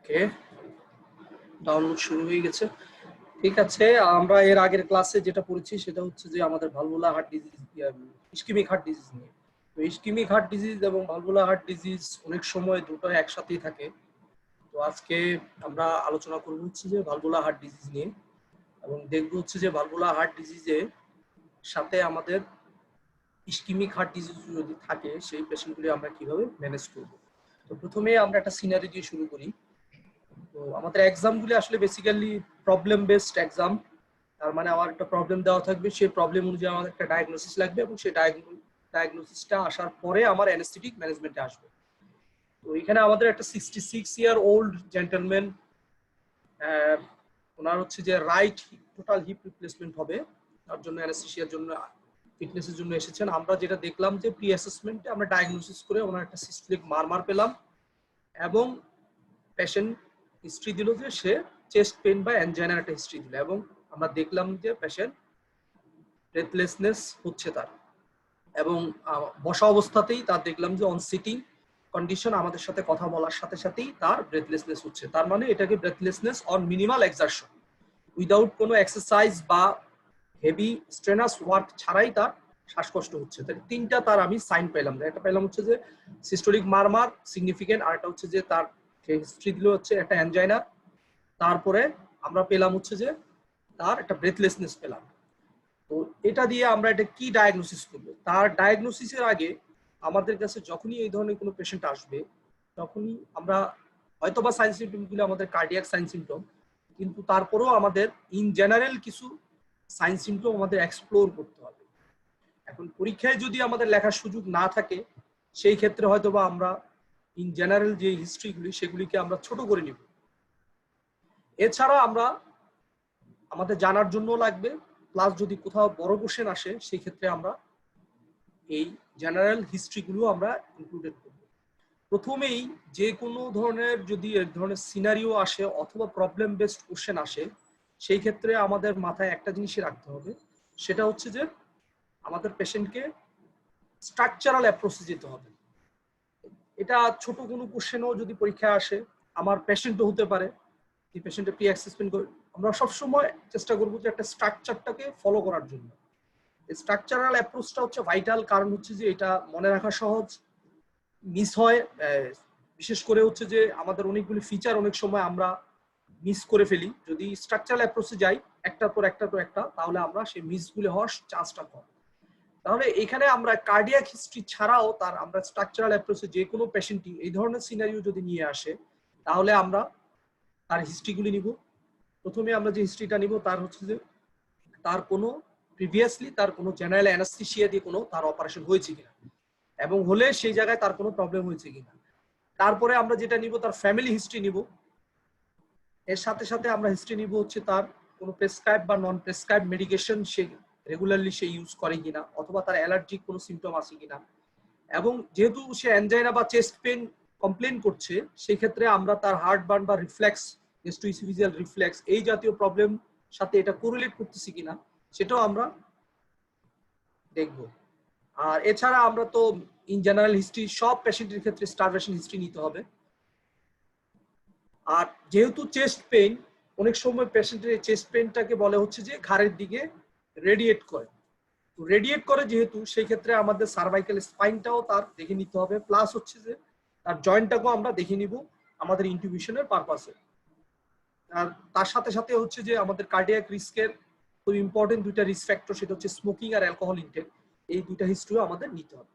ওকে, download শুরু হয়ে গেছে। ঠিক আছে, আমরা এর আগের ক্লাসে যেটা পড়েছি সেটা হচ্ছে যে আমাদের valvular heart disease, ischemic heart disease নিয়ে। তো ইসকিমিক হার্ট ডিজিজ এবং ভালভুলার হার্ট ডিজিজ অনেক সময় দুটো একসাথেই থাকে। তো আজকে আমরা আলোচনা করব হচ্ছে যে ভালভুলার হার্ট ডিজিজ নিয়ে, এবং দেখব হচ্ছে যে ভালভুলার হার্ট ডিজিজের সাথে আমাদের ইসকিমিক হার্ট ডিজিজ যদি থাকে সেই পেশেন্টগুলি আমরা কিভাবে ম্যানেজ করব। তো প্রথমে আমরা একটা সিনারি দিয়ে শুরু করি। তো আমাদের এক্সামগুলি আসলে বেসিক্যালি প্রবলেম বেসড এক্সাম। তার মানে আমার একটা প্রবলেম দেওয়া থাকবে, সেই প্রবলেম অনুযায়ী আমাদের একটা ডায়াগনোসিস লাগবে, এবং সেই ডায়াগনোসিসটা আসার পরে আমার অ্যানেস্থেটিক ম্যানেজমেন্টে আসবে। তো এখানে আমাদের একটা 66 ইয়ার ওল্ড জেন্টলম্যান, ওনার হচ্ছে যে রাইট টোটাল হিপ রিপ্লেসমেন্ট হবে, তার জন্য অ্যানেস্থেসিয়ার জন্য ফিটনেসের জন্য এসেছেন। আমরা যেটা দেখলাম যে প্রি অ্যাসেসমেন্টে আমরা ডায়াগনোসিস করে ওনার একটা সিস্টোলিক মারমার পেলাম, এবং পেশেন্ট হিস্ট্রি দিল যে সে চেস্ট পেন বা অ্যানজাইনার একটা হিস্ট্রি দিল, এবং আমরা দেখলাম যে পেশেন্ট ব্রেথলেসনেস হচ্ছে তার, এবং বসা অবস্থাতেই তার দেখলাম যে অন সিটিং কন্ডিশন আমাদের সাথে কথা বলার সাথে সাথেই তার ব্রেথলেসনেস হচ্ছে। তার মানে এটাকে breathlessness on minimal exertion, without কোনো এক্সারসাইজ বা হেভি স্ট্রেনাস ওয়ার্ক ছাড়াই তার শ্বাসকষ্ট হচ্ছে। তিনটা তার আমি সাইন পেলাম। একটা পেলাম হচ্ছে যে সিস্টোলিক মারমার সিগনিফিকেন্ট, আর একটা হচ্ছে যে তার হিস্ট্রি দিল হচ্ছে একটা অ্যানজাইনা, তারপরে আমরা পেলাম হচ্ছে যে তার একটা ব্রেথলেসনেস পেলাম। তো এটা দিয়ে আমরা এটা কি ডায়াগনোসিস করবো? তার ডায়াগনোসিসের আগে আমাদের কাছে যখনই এই ধরনের কোনো পেশেন্ট আসবে, তখনই আমরা হয়তোবা সাইন সিমটমগুলো আমাদের কার্ডিয়াক সাইন সিমটম, কিন্তু তারপরেও আমাদের ইন জেনারেল কিছু সাইন সিমটম আমাদের এক্সপ্লোর করতে হবে। এখন পরীক্ষায় যদি আমাদের লেখার সুযোগ না থাকে, সেই ক্ষেত্রে হয়তোবা আমরা ইন জেনারেল যে হিস্ট্রিগুলি সেগুলিকে আমরা ছোট করে নিব। এছাড়া আমরা আমাদের জানার জন্য লাগবে, প্লাস যদি কোথাও বড় কোশ্চেন আসে সেই ক্ষেত্রে আমরা এই জেনারেল হিস্ট্রিগুলো আমরা ইনক্লুডেড করব। প্রথমেই যে কোনো ধরনের যদি এক ধরনের সিনারিও আসে অথবা প্রবলেম বেসড কোশ্চেন আসে, সেই ক্ষেত্রে আমাদের মাথায় একটা জিনিসই রাখতে হবে, সেটা হচ্ছে যে আমাদের পেশেন্টকে স্ট্রাকচারাল অ্যাপ্রোচে যেতে হবে। এটা ছোট কোনো কোশ্চেনও যদি পরীক্ষা আসে, আমার পেশেন্টও হতে পারে, এই পেশেন্টের প্রি অ্যাসেসমেন্ট করে আমরা সবসময় চেষ্টা করবো যে একটা স্ট্রাকচারটাকে ফলো করার জন্য। স্ট্রাকচারাল অ্যাপ্রোচটা হচ্ছে ভাইটাল, কারণ হচ্ছে যে এটা মনে রাখা সহজ, মিস হয়, বিশেষ করে হচ্ছে যে আমাদের অনেকগুলি ফিচার অনেক সময় আমরা মিস করে ফেলি। যদি স্ট্রাকচারাল অ্যাপ্রোচে যাই একটার পর একটা, তাহলে আমরা সেই মিসগুলি হওয়ার চান্সটা কম। তাহলে এখানে আমরা কার্ডিয়াক হিস্ট্রি ছাড়াও তার আমরা স্ট্রাকচারাল অ্যাপ্রোচে যে কোনো পেশেন্টই এই ধরনের সিনারিও যদি নিয়ে আসে, তাহলে আমরা তার হিস্ট্রিগুলি নিব। প্রথমে আমরা যে হিস্ট্রিটা নিব তার হচ্ছে যে তার কোনো প্রিভিয়াসলি তার কোনো জেনারেল অ্যানাস্থেসিয়া দিয়ে কোনো তার অপারেশন হয়েছে কিনা, এবং হলে সেই জায়গায় তার কোনো প্রবলেম হয়েছে কিনা। তারপরে আমরা যেটা নিব তার ফ্যামিলি হিস্ট্রি নিব। এর সাথে সাথে আমরা হিস্ট্রি নিব হচ্ছে তার কোনো প্রেসক্রাইব বা নন প্রেসক্রাইব মেডিকেশন সে রেগুলারলি সে ইউজ করে কিনা, অথবা তার অ্যালার্জিক কোনো সিমটম আছে কিনা। এবং যেহেতু সে অ্যানজাইনা বা চেস্ট পেন কমপ্লেন করছে, সেই ক্ষেত্রে আমরা তার হার্ট বার্ন বা রিফ্লেক্স, গেস্ট্রোইসোফেজিয়াল রিফ্লেক্স এই জাতীয় প্রবলেম সাথে এটা কোরিলেট করতেছি কিনা সেটাও আমরা দেখব। আর এছাড়া আমরা তো ইন জেনারেল হিস্ট্রি সব পেশেন্টের ক্ষেত্রে স্টারভেশন হিস্ট্রি নিতে হবে। আর যেহেতু চেস্ট পেইন, অনেক সময় পেশেন্টের চেস্ট পেইনটাকে বলে হচ্ছে যে ঘাড়ের দিকে রেডিয়েট করে, তো রেডিয়েট করে যেহেতু, সেই ক্ষেত্রে আমাদের সার্ভাইকাল স্পাইনটাও তার দেখে নিতে হবে, প্লাস হচ্ছে যে তার জয়েন্টটাকেও আমরা দেখে নিব আমাদের ইন্টিউবিশনের পারপাসে। আর তার সাথে সাথে হচ্ছে যে আমাদের কার্ডিয়াক রিস্কের খুব ইম্পর্টেন্ট দুইটা রিস্ক ফ্যাক্টর, সেটা হচ্ছে স্মোকিং আর অ্যালকোহল ইনটেক, এই দুইটা হিস্ট্রিও আমাদের নিতে হবে।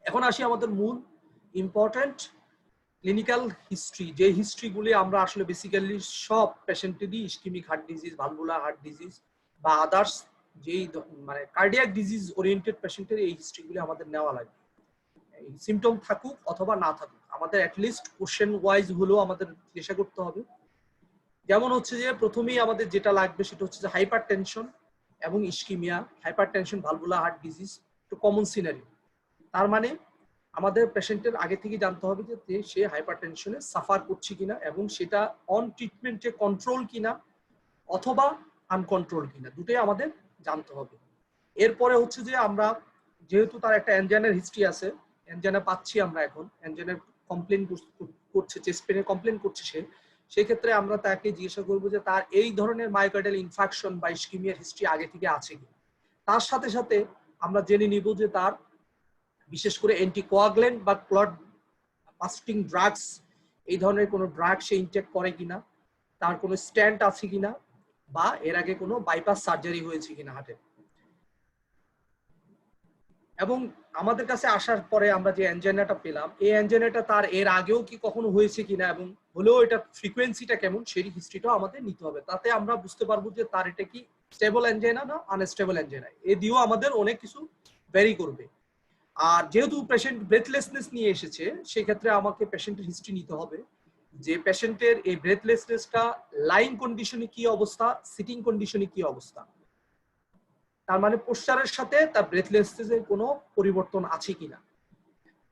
এখন আসি আমাদের মূল ইম্পর্টেন্ট ক্লিনিক্যাল হিস্ট্রি, যে হিস্ট্রিগুলি আমরা আসলে বেসিক্যালি সব পেশেন্টেরই ischemic heart disease, valvular heart disease বা আদার্স যেই মানে কার্ডিয়াক ডিজিজ ওরিয়েন্টেড পেশেন্টের এই হিস্ট্রিগুলি আমাদের নেওয়া লাগবে। এই সিমটম থাকুক অথবা না থাকুক, আমাদের অ্যাটলিস্ট কোশ্চেন ওয়াইজ হলেও আমাদের জিজ্ঞাসা করতে হবে। যেমন হচ্ছে যে প্রথমেই আমাদের যেটা লাগবে সেটা হচ্ছে যে হাইপার টেনশন এবং ischemia. Hypertension valvular heart disease একটু কমন সিনারি। তার মানে আমাদের পেশেন্টের আগে থেকে জানতে হবে যে সে হাইপার টেনশনে সাফার করছে কিনা, এবং সেটা অন ট্রিটমেন্টে কন্ট্রোল কিনা অথবা আনকন্ট্রোল কিনা, দুটোই আমাদের জানতে হবে। এরপরে হচ্ছে যে আমরা যেহেতু তার একটা অ্যানজাইনার হিস্ট্রি আছে, অ্যানজাইনা পাচ্ছি আমরা, এখন অ্যানজাইনার কমপ্লেন করছে, চেস্ট পেনের কমপ্লেন করছে সে, সেই ক্ষেত্রে আমরা তাকে জিজ্ঞাসা করবো যে তার এই ধরনের মায়োকার্ডিয়াল ইনফাকশন বা ইসকিমিয়ার হিস্ট্রি আগে থেকে আছে কি। তার সাথে সাথে আমরা জেনে নিব যে তার বিশেষ করে অ্যান্টিকোয়াগুলেন্ট বা ক্লট বাস্টিং ড্রাগস, এই ধরনের কোনো ড্রাগ সে ইনটেক করে কিনা, তার কোনো স্ট্যান্ট আছে কিনা, বা এর আগে কোনো বাইপাস সার্জারি হয়েছে কিনা হার্টে। এবং আমাদের কাছে আসার পরে আমরা যে অ্যাঞ্জাইনাটা পেলাম, এই অ্যাঞ্জাইনাটা তার এর আগেও কি কখনো হয়েছে কিনা, এবং হলেও এটা ফ্রিকোয়েন্সিটা কেমন, সেই হিস্ট্রিটাও আমাদের নিতে হবে। তাতে আমরা বুঝতে পারবো যে তার এটা কি স্টেবল অ্যাঞ্জাইনা না আনস্টেবল অ্যাঞ্জাইনা। এ দিয়েও আমাদের অনেক কিছু ভ্যারি করবে। আর যেহেতু পেশেন্ট ব্রেথলেসনেস নিয়ে এসেছে, সেক্ষেত্রে আমাকে পেশেন্টের হিস্ট্রি নিতে হবে যে পেশেন্টের এই ব্রেথলেসনেসটা লাইং কন্ডিশনে কি অবস্থা, সিটিং কন্ডিশনে কি অবস্থা। তার মানে পোস্চারের সাথে তার ব্রেথলেসনেসের কোনো পরিবর্তন আছে কিনা।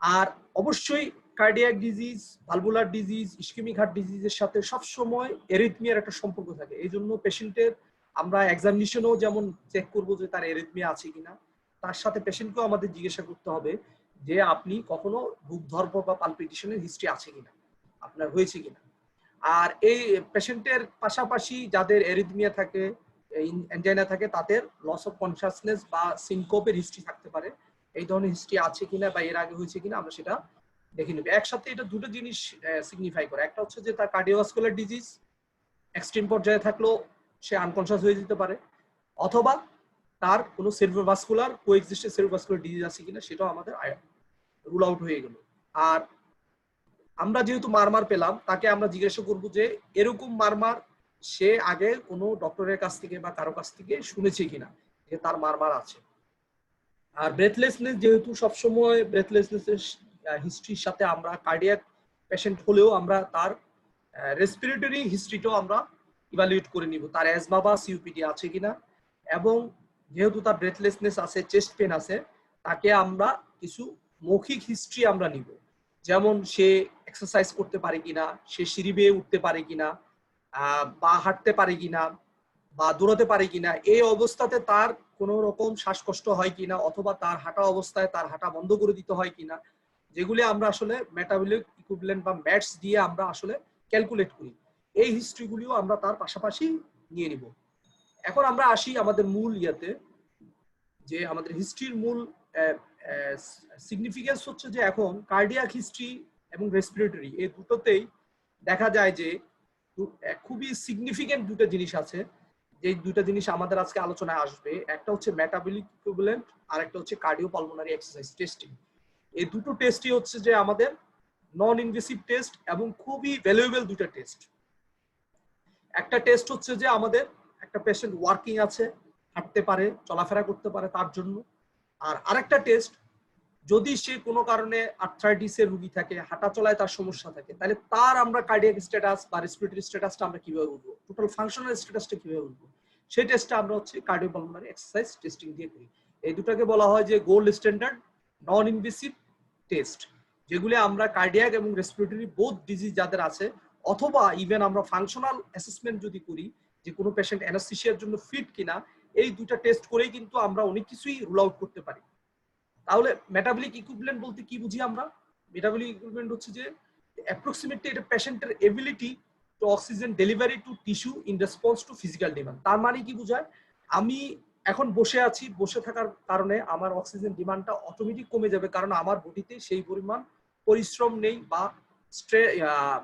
আর অবশ্যই cardiac disease, valvular disease, ischemic heart ডিজিজের সাথে সবসময় এরিথমিয়ার একটা সম্পর্ক থাকে। এই জন্য পেশেন্টের আমরা এক্সামিনেশনেও যেমন চেক করবো যে তার এরিথমিয়া আছে কিনা, তার সাথে পেশেন্টকেও আমাদের জিজ্ঞাসা করতে হবে যে আপনি কখনো বুক ধড়ফড় বা পালপিটেশনের হিস্ট্রি আছে কিনা, আপনার হয়েছে কিনা। আর এই পেশেন্টের পাশাপাশি যাদের এরিথমিয়া থাকে, অ্যাঞ্জাইনা থাকে, তাদের লস অফ কনসাসনেস বা সিনকোপের হিস্ট্রি থাকতে পারে। এই ধরনের হিস্ট্রি আছে কিনা বা এর আগে হয়েছে কিনা আমরা সেটা দেখে নেব। একসাথে এটা দুটো জিনিস সিগনিফাই করে। একটা হচ্ছে যে তার কার্ডিওভাস্কুলার ডিজিজ এক্সট্রিম পর্যায়ে থাকলেও সে আনকনশাস হয়ে যেতে পারে, অথবা তার কোনো সেরিব্রোভাস্কুলার কোএক্সিস্টেন্ট সেরিব্রোভাস্কুলার ডিজিজ আছে কিনা সেটাও আমাদের রুল আউট হয়ে গেল। আর আমরা যেহেতু মারমার পেলাম, তাকে আমরা জিজ্ঞাসা করব যে এরকম মারমার সে আগে কোনো ডক্টরের কাছ থেকে বা কারো কাছ থেকে শুনেছে কিনা যে তার মারমার আছে। আর ব্রেথলেসনেস যেহেতু সবসময় ব্রেথলেসনেসের হিস্ট্রির সাথে আমরা কার্ডিয়াক পেশেন্ট হলেও আমরা তার রেসপিরেটরি হিস্ট্রিটাও আমরা ইভালুয়েট করে নিব, তার অ্যাজমা বা সিওপিডি আছে কিনা। এবং যেহেতু তার ব্রেথলেসনেস আছে, চেস্ট পেন আছে, তাকে আমরা কিছু মৌখিক হিস্ট্রি আমরা নিব, যেমন সে এক্সারসাইজ করতে পারে কিনা, সে সিঁড়ি বেয়ে উঠতে পারে কিনা, বা হাঁটতে পারে কিনা, বা দৌড়াতে পারে কিনা, এই অবস্থাতে তার কোনো রকম শ্বাসকষ্ট হয় কিনা, অথবা তার হাঁটা অবস্থায় তার হাঁটা বন্ধ করে দিতে হয় কিনা, যেগুলি আমরা আসলে মেটাবলিক ইকুইভ্যালেন্ট বা ম্যাটস দিয়ে আমরা আসলে ক্যালকুলেট করি। এই হিস্ট্রিগুলিও আমরা তার পাশাপাশি নিয়ে নিব। এখন আমরা আসি আমাদের মূল ইয়াতে, যে আমাদের হিস্ট্রির মূল সিগনিফিকেন্স হচ্ছে যে এখন কার্ডিয়াক হিস্ট্রি এবং রেসপিরেটরি এই দুটোতেই দেখা যায় যে খুবই সিগনিফিকেন্ট দুটো জিনিস আছে, যে দুটো জিনিস আমাদের আজকে আলোচনায় আসবে। একটা হচ্ছে মেটাবলিক ইকুইভ্যালেন্ট, আর একটা হচ্ছে কার্ডিওপালমোনারি এক্সারসাইজ টেস্টিং। এই দুটো টেস্টই হচ্ছে যে আমাদের নন ইনভেসিভ টেস্ট এবং খুবই ভ্যালুয়েবল দুটো টেস্ট। একটা টেস্ট হচ্ছে যে আমাদের একটা পেশেন্ট ওয়ার্কিং আছে, হাঁটতে পারে, চলাফেরা করতে পারে তার জন্য। আর আরেকটা টেস্ট, যদি সে কোনো কারণে আর্থ্রাইটিসের রোগী থাকে, হাঁটা চলায় তার সমস্যা থাকে, তাহলে তার আমরা কার্ডিয়াক স্ট্যাটাস বা রেসপিরেটরি স্ট্যাটাসটা আমরা কিভাবে বুঝবো, টোটাল ফাংশনাল স্ট্যাটাসটা কিভাবে বুঝবো, সেই টেস্টটা আমরা হচ্ছে কার্ডিওপালমোনারি এক্সারসাইজ টেস্টিং দিয়ে করি। এই দুটাকে বলা হয় যে gold standard non invasive test, যেগুলি আমরা কার্ডিয়াক এবং রেসপিরেটরি বোথ ডিজিজ যাদের আছে, অথবা ইভেন আমরা ফাংশনাল অ্যাসেসমেন্ট যদি করি যে কোনো পেশেন্ট অ্যানাস্থেসিয়ার জন্য ফিট কিনা, এই দুটা টেস্ট করেই কিন্তু আমরা অনেক কিছুই রুল আউট করতে পারি। তাহলে মেটাবলিক ইকুইভ্যালেন্ট বলতে কি বুঝি আমরা? মেটাবলিক ইকুইভ্যালেন্ট হচ্ছে যে অ্যাপ্রক্সিমেটলি এটা পেশেন্টের ability to oxygen delivery to tissue in response to physical demand. তার মানে কি বোঝায়, আমি এখন বসে আছি, বসে থাকার কারণে আমার অক্সিজেন ডিমান্ডটা অটোমেটিক কমে যাবে, কারণ আমার বডিতে সেই পরিমাণ পরিশ্রম নেই বা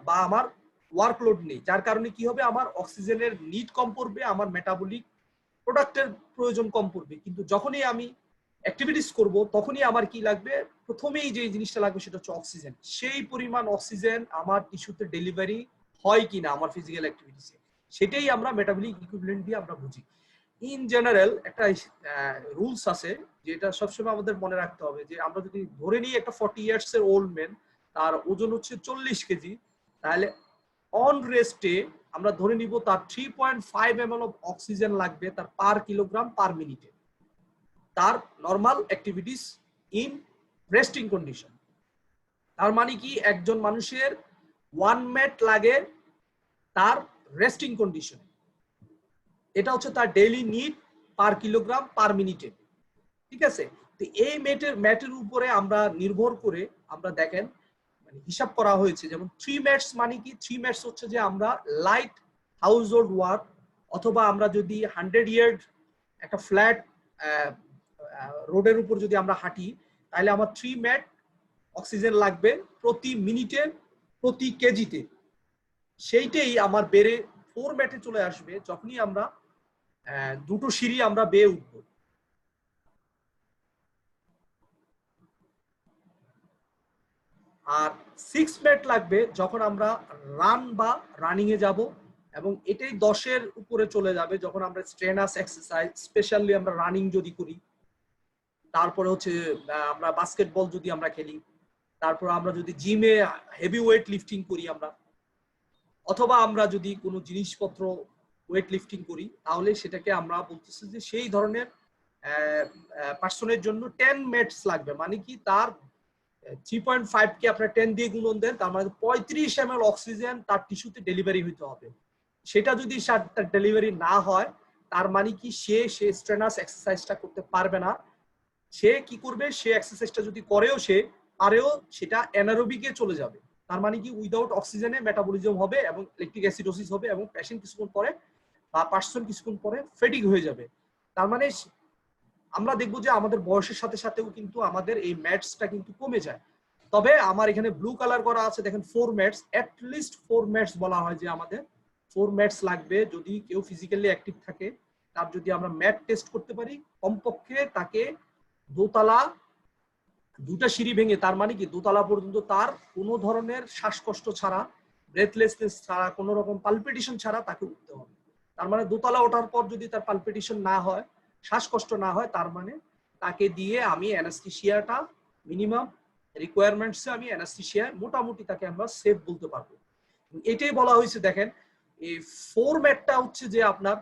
বা আমার ওয়ার্কলোড নেই, যার কারণে কি হবে, আমার অক্সিজেনের নিড কম পড়বে, আমার মেটাবলিক প্রোডাক্টের প্রয়োজন কম পড়বে। কিন্তু যখনই আমি অ্যাক্টিভিটিস করব, তখনই আমার কি লাগবে, প্রথমেই যে জিনিসটা লাগবে সেটা হচ্ছে অক্সিজেন। সেই পরিমাণ অক্সিজেন আমার টিস্যুতে ডেলিভারি হয় কিনা আমার ফিজিক্যাল অ্যাক্টিভিটিসে, সেটাই আমরা মেটাবলিক ইকুইভ্যালেন্ট দিয়ে আমরা বুঝি। ইন জেনারেল একটা রুলস আছে যেটা সবসময় আমাদের মনে রাখতে হবে, যে আমরা যদি ধরে নিই একটা 40 ইয়ার্স এর ওল্ড ম্যান, তার ওজন হচ্ছে 40 কেজি, তাহলে অন রেস্টে আমরা ধরে নিব তার 3.5 ml অফ অক্সিজেন লাগবে তার পার কিলোগ্রাম পার মিনিটে, তার normal activities in resting condition. তার মানে কি, একজন মানুষের 1 মেট লাগে তার রেস্টিং কন্ডিশনে, এটা হচ্ছে তার ডেইলি নিড পার কিলোগ্রাম পার মিনিটে। ঠিক আছে, তো এই ম্যাটের উপরে আমরা নির্ভর করে আমরা দেখেন হিসাব করা হয়েছে। যেমন 3 ম্যাটস মানে কি, 3 ম্যাটস হচ্ছে যে আমরা লাইট হাউস হোল্ড ওয়ার্ক অথবা আমরা যদি 100 ইয়ার্ড একটা ফ্ল্যাট রোডের উপর যদি আমরা হাঁটি, তাহলে আমার 3 ম্যাট অক্সিজেন লাগবে প্রতি মিনিটে, প্রতি কেজিতে। সেইটাই আমার বেড়ে 4 ম্যাটে চলে আসবে যখনই আমরা দুটো সিঁড়ি আমরা বেয়ে উঠবো। আর 6 ম্যাট লাগবে যখন আমরা রান বা রানিং এ যাব, এবং এটাই 10-এর উপরে চলে যাবে যখন আমরা স্ট্রেনাস এক্সারসাইজ, স্পেশালি আমরা রানিং যদি করি, তারপরে হচ্ছে আমরা বাস্কেটবল যদি আমরা খেলি, তারপর আমরা যদি জিমে হেভি ওয়েট লিফটিং করি আমরা, অথবা আমরা যদি কোনো জিনিসপত্র ওয়েট লিফটিং করি, তাহলে সেটাকে আমরা বলতেছি যে সেই ধরনের পার্সনের জন্য 10 ম্যাটস লাগবে। মানে কি, তার 3.5 কে আপনার 10 দিয়ে গুণন দেন, তার মানে 35 ml অক্সিজেন তার টিস্যুতে ডেলিভারি হইতে হবে। সেটা যদি তার ডেলিভারি না হয়, তার মানে কি সে স্ট্রেনাস এক্সারসাইজটা করতে পারবে না। সে কি করবে, সে এক্সারসাইজটা যদি করেও সেটা অ্যানারোবিকে চলে যাবে। তার মানে কি, উইদাউট অক্সিজেনে মেটাবলিজম হবে এবং ল্যাকটিক অ্যাসিডোসিস হবে, এবং পেশেন্ট কিছুক্ষণ পরে বা পার্সন কিছুক্ষণ পরে ফেটিগ হয়ে যাবে। তার মানে আমরা দেখবো যে আমাদের বয়সের সাথে সাথেও কিন্তু আমাদের এই ম্যাটসটা কিন্তু কমে যায়। তবে আমার এখানে ব্লু কালার করা আছে দেখেন 4 ম্যাটস, অ্যাটলিস্ট 4 ম্যাটস বলা হয় যে আমাদের 4 ম্যাটস লাগবে। যদি কেউ ফিজিক্যালি অ্যাক্টিভ থাকে, তার যদি আমরা ম্যাট টেস্ট করতে পারি, কমপক্ষে তাকে দোতলা 2টা সিঁড়ি ভেঙে, তার মানে কি দোতলা পর্যন্ত তার কোনো ধরনের শ্বাসকষ্ট ছাড়া, ব্রেথলেসনেস ছাড়া, কোনো রকম পালপিটেশন ছাড়া তাকে উঠতে হবে। তার মানে দোতলা ওঠার পর যদি তার পালপিটেশন না হয়, শ্বাসকষ্ট না হয়, তার মানে তাকে দিয়ে আমি অ্যানাস্থেসিয়াটা মিনিমাম রিকোয়ারমেন্টসে আমি অ্যানাস্থেসিয়া মোটামুটি তাকে আমরা সেফ বলতে পারবো। এটাই বলা হয়েছে। দেখেন এই 4 ম্যাটটা হচ্ছে যে আপনার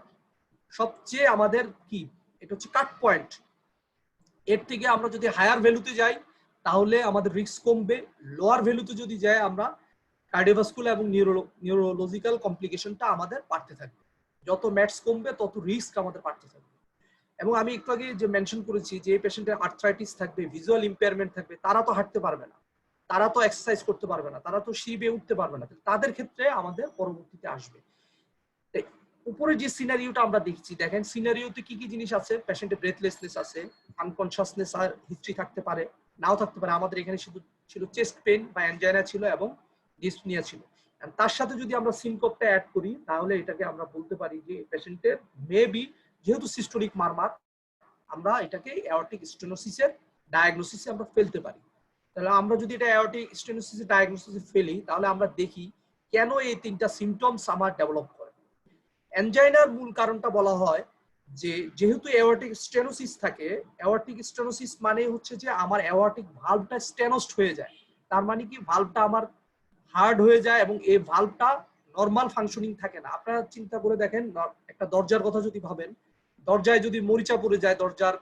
সবচেয়ে আমাদের কি, এটা হচ্ছে কাট পয়েন্ট। এর থেকে আমরা যদি হায়ার ভ্যালুতে যাই তাহলে আমাদের রিস্ক কমবে, লোয়ার ভ্যালুতে যদি যাই আমরা কার্ডিওভাস্কুলার এবং নিউরোলজিক্যাল কমপ্লিকেশনটা আমাদের বাড়তে থাকবে। যত ম্যাটস কমবে তত রিস্ক আমাদের বাড়তে থাকবে। এবং আমি একটু আগে যে মেনশন করেছি যে পেশেন্টের আর্থ্রাইটিস থাকবে, ভিজুয়াল ইম্পেয়ারমেন্ট থাকবে, তারা তো হাঁটতে পারবে না, তারা তো এক্সারসাইজ করতে পারবে না, তারা তো সিঁড়ি বেয়ে উঠতে পারবে না, তাদের ক্ষেত্রে আমাদের পরবর্তীতে আসবে। উপরে যে সিনারিওটা আমরা দেখছি, দেখেন সিনারিওতে কি কি জিনিস আছে। পেশেন্টের ব্রেথলেসনেস আছে, আনকনশাসনেস আর হিস্ট্রি থাকতে পারে, নাও থাকতে পারে। আমাদের এখানে শুধু ছিল চেস্ট পেন বা অ্যানজাইনা ছিল এবং ডিসনিয়া ছিল। তার সাথে যদি আমরা সিনকোপটা অ্যাড করি, তাহলে এটাকে আমরা বলতে পারি যে পেশেন্টের মেবি, যেহেতু সিস্টোলিক মারমার, আমরা এটাকে অ্যাওর্টিক স্টেনোসিসের ডায়াগনোসিসে আমরা ফেলতে পারি। তাহলে আমরা যদি এটা অ্যাওর্টিক স্টেনোসিসের ডায়াগনোসিসে ফেলি, তাহলে আমরা দেখি কেন এই 3টা সিমটমস আমার ডেভেলপ করে। অ্যানজাইনার মূল কারণটা বলা হয় যে যেহেতু অ্যাওর্টিক স্টেনোসিস থাকে, অ্যাওর্টিক স্টেনোসিস মানে হচ্ছে যে আমার অ্যাওর্টিক ভালভটা স্টেনোসড হয়ে যায়। তার মানে কি, ভালভটা আমার হার্ড হয়ে যায় এবং এই ভালভটা নরমাল ফাংশনিং থাকে না। আপনারা চিন্তা করে দেখেন, একটা দরজার কথা যদি ভাবেন, দরজায় যদি মরিচা পড়ে যায় দরজার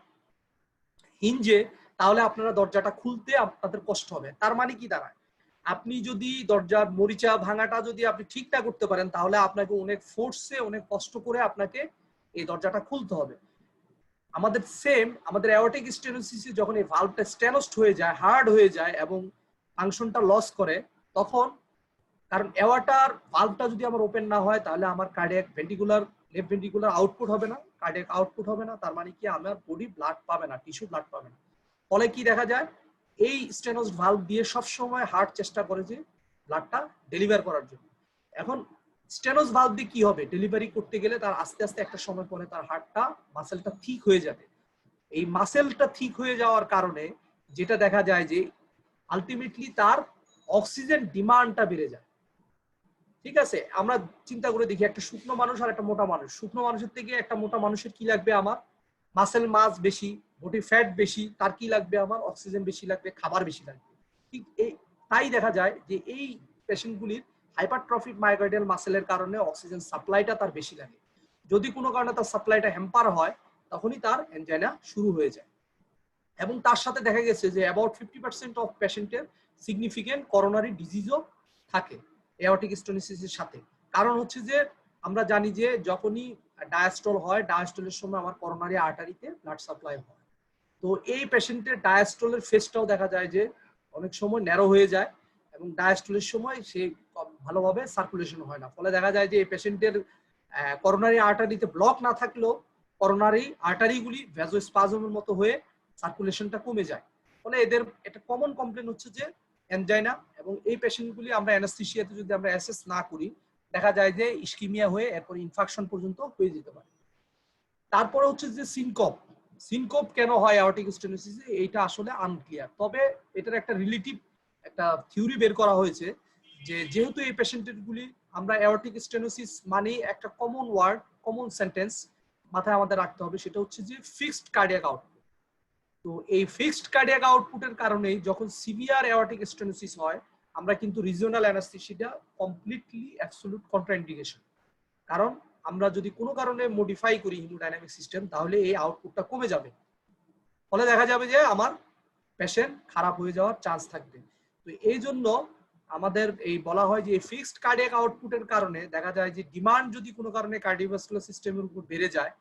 হিঞ্জে, তাহলে আপনারা দরজাটা খুলতে আপনাদের কষ্ট হবে। তার মানে কি দাঁড়ায়, আপনি যদি দরজার মরিচা ভাঙাটা যদি আপনি ঠিক না করতে পারেন, তাহলে আপনাকে অনেক ফোর্সে, অনেক কষ্ট করে আপনাকে এই দরজাটা খুলতে হবে। আমাদের সেম, আমাদের অ্যাওর্টিক স্টেনোসিসে যখন এই ভালভটা স্টেনোসড হয়ে যায়, হার্ড হয়ে যায় এবং ফাংশনটা লস করে, তখন, কারণ অ্যাওর্টার ভালভটা যদি আমার ওপেন না হয়, তাহলে আমার cardiac ventricular, left ventricular output হবে না, কার্ডিয়াক আউটপুট হবে না। তার মানে কি, আমার বডি ব্লাড পাবে না, টিস্যু ব্লাড পাবে না। ফলে কি দেখা যায়, এই স্টেনোসড ভালভ দিয়ে সবসময় হার্ট চেষ্টা করে যে ব্লাডটা ডেলিভার করার জন্য। এখন স্টেনোস ভালভ দিয়ে কি হবে, ডেলিভারি করতে গেলে তার আস্তে আস্তে একটা সময় পরে তার হার্টটা, মাসেলটা ঠিক হয়ে যাবে। এই মাসেলটা ঠিক হয়ে যাওয়ার কারণে যেটা দেখা যায় যে আলটিমেটলি তার অক্সিজেন ডিমান্ডটা বেড়ে যায়। ঠিক আছে, আমরা চিন্তা করে দেখি একটা শুকনো মানুষ আর একটা মোটা মানুষ। শুকনো মানুষের থেকে একটা মোটা মানুষের কি লাগবে, আমার মাসেল মাস বেশি, বডি ফ্যাট বেশি, তার কি লাগবে, আমার অক্সিজেন বেশি লাগবে, খাবার বেশি লাগবে। ঠিক তাই দেখা যায় যে এই পেশেন্টগুলির হাইপারট্রফিক মায়োকার্ডিয়াল মাসেলের কারণে অক্সিজেন সাপ্লাইটা তার বেশি লাগে। যদি কোনো কারণে তার সাপ্লাইটা হ্যাম্পার হয়, তখনই তার অ্যানজাইনা শুরু হয়ে যায়। এবং তার সাথে দেখা গেছে যে অ্যাবাউট 50% অফ পেশেন্টের সিগনিফিকেন্ট করোনারি ডিজিজও থাকে অ্যাওর্টিক স্টেনোসিসের সাথে। কারণ হচ্ছে যে আমরা জানি যে যখনই ডায়াস্টল হয়, ডায়াস্টলের সময় আমার করোনারি আর্টারিতে ব্লাড সাপ্লাই হয়। তো এই পেশেন্টের ডায়াস্টলের ফেসটাও দেখা যায় যে অনেক সময় ন্যারো হয়ে যায় এবং ডায়াস্টলের সময় সে ভালোভাবে সার্কুলেশন হয় না, ফলে দেখা যায় যে এই পেশেন্টের করোনারি আর্টারিতে ব্লক না থাকলেও করোনারি আর্টারিগুলি ভ্যাজোস্পাজমের মতো হয়ে সার্কুলেশনটা কমে যায়। ফলে এদের একটা কমন কমপ্লেন হচ্ছে যে অ্যানজাইনা, এবং এই পেশেন্টগুলি আমরা অ্যানাস্থেসিয়াতে যদি আমরা অ্যাসেস না করি দেখা যায় যে ইস্কিমিয়া হয়ে এরপর ইনফেকশন পর্যন্ত হয়ে যেতে পারে। তারপরে হচ্ছে যে সিনকোপ কেন হয় অ্যাওর্টিক স্টেনোসিসে, এইটা আসলে আনক্লিয়ার। তবে এটার একটা রিলেটিভ একটা থিওরি বের করা হয়েছে যে যেহেতু এই পেশেন্টগুলি আমরা অ্যাওর্টিক স্টেনোসিস মানে একটা কমন ওয়ার্ড, কমন সেন্টেন্স মাথায় আমাদের রাখতে হবে, সেটা হচ্ছে যে ফিক্সড কার্ডিয়াক আউটপুট। তো এই ফিক্সড কার্ডিয়াক আউটপুটের কারণেই যখন সিভিয়ার অ্যাওর্টিক স্টেনোসিস হয় আমরা কিন্তু regional anaesthesia completely absolute contraindication. কারণ আমরা যদি কোনো কারণে মডিফাই করি হিমোডাইনামিক সিস্টেম তাহলে এই আউটপুটটা কমে যাবে, ফলে দেখা যাবে যে আমার পেশেন্ট খারাপ হয়ে যাওয়ার চান্স থাকবে। তো এই জন্য আমাদের এই বলা হয় যে ফিক্সড কার্ডিয়াক আউটপুটের কারণে দেখা যায় যে ডিমান্ড যদি কোনো কারণে কার্ডিওভাস্কুলার সিস্টেমের উপর বেড়ে যায়,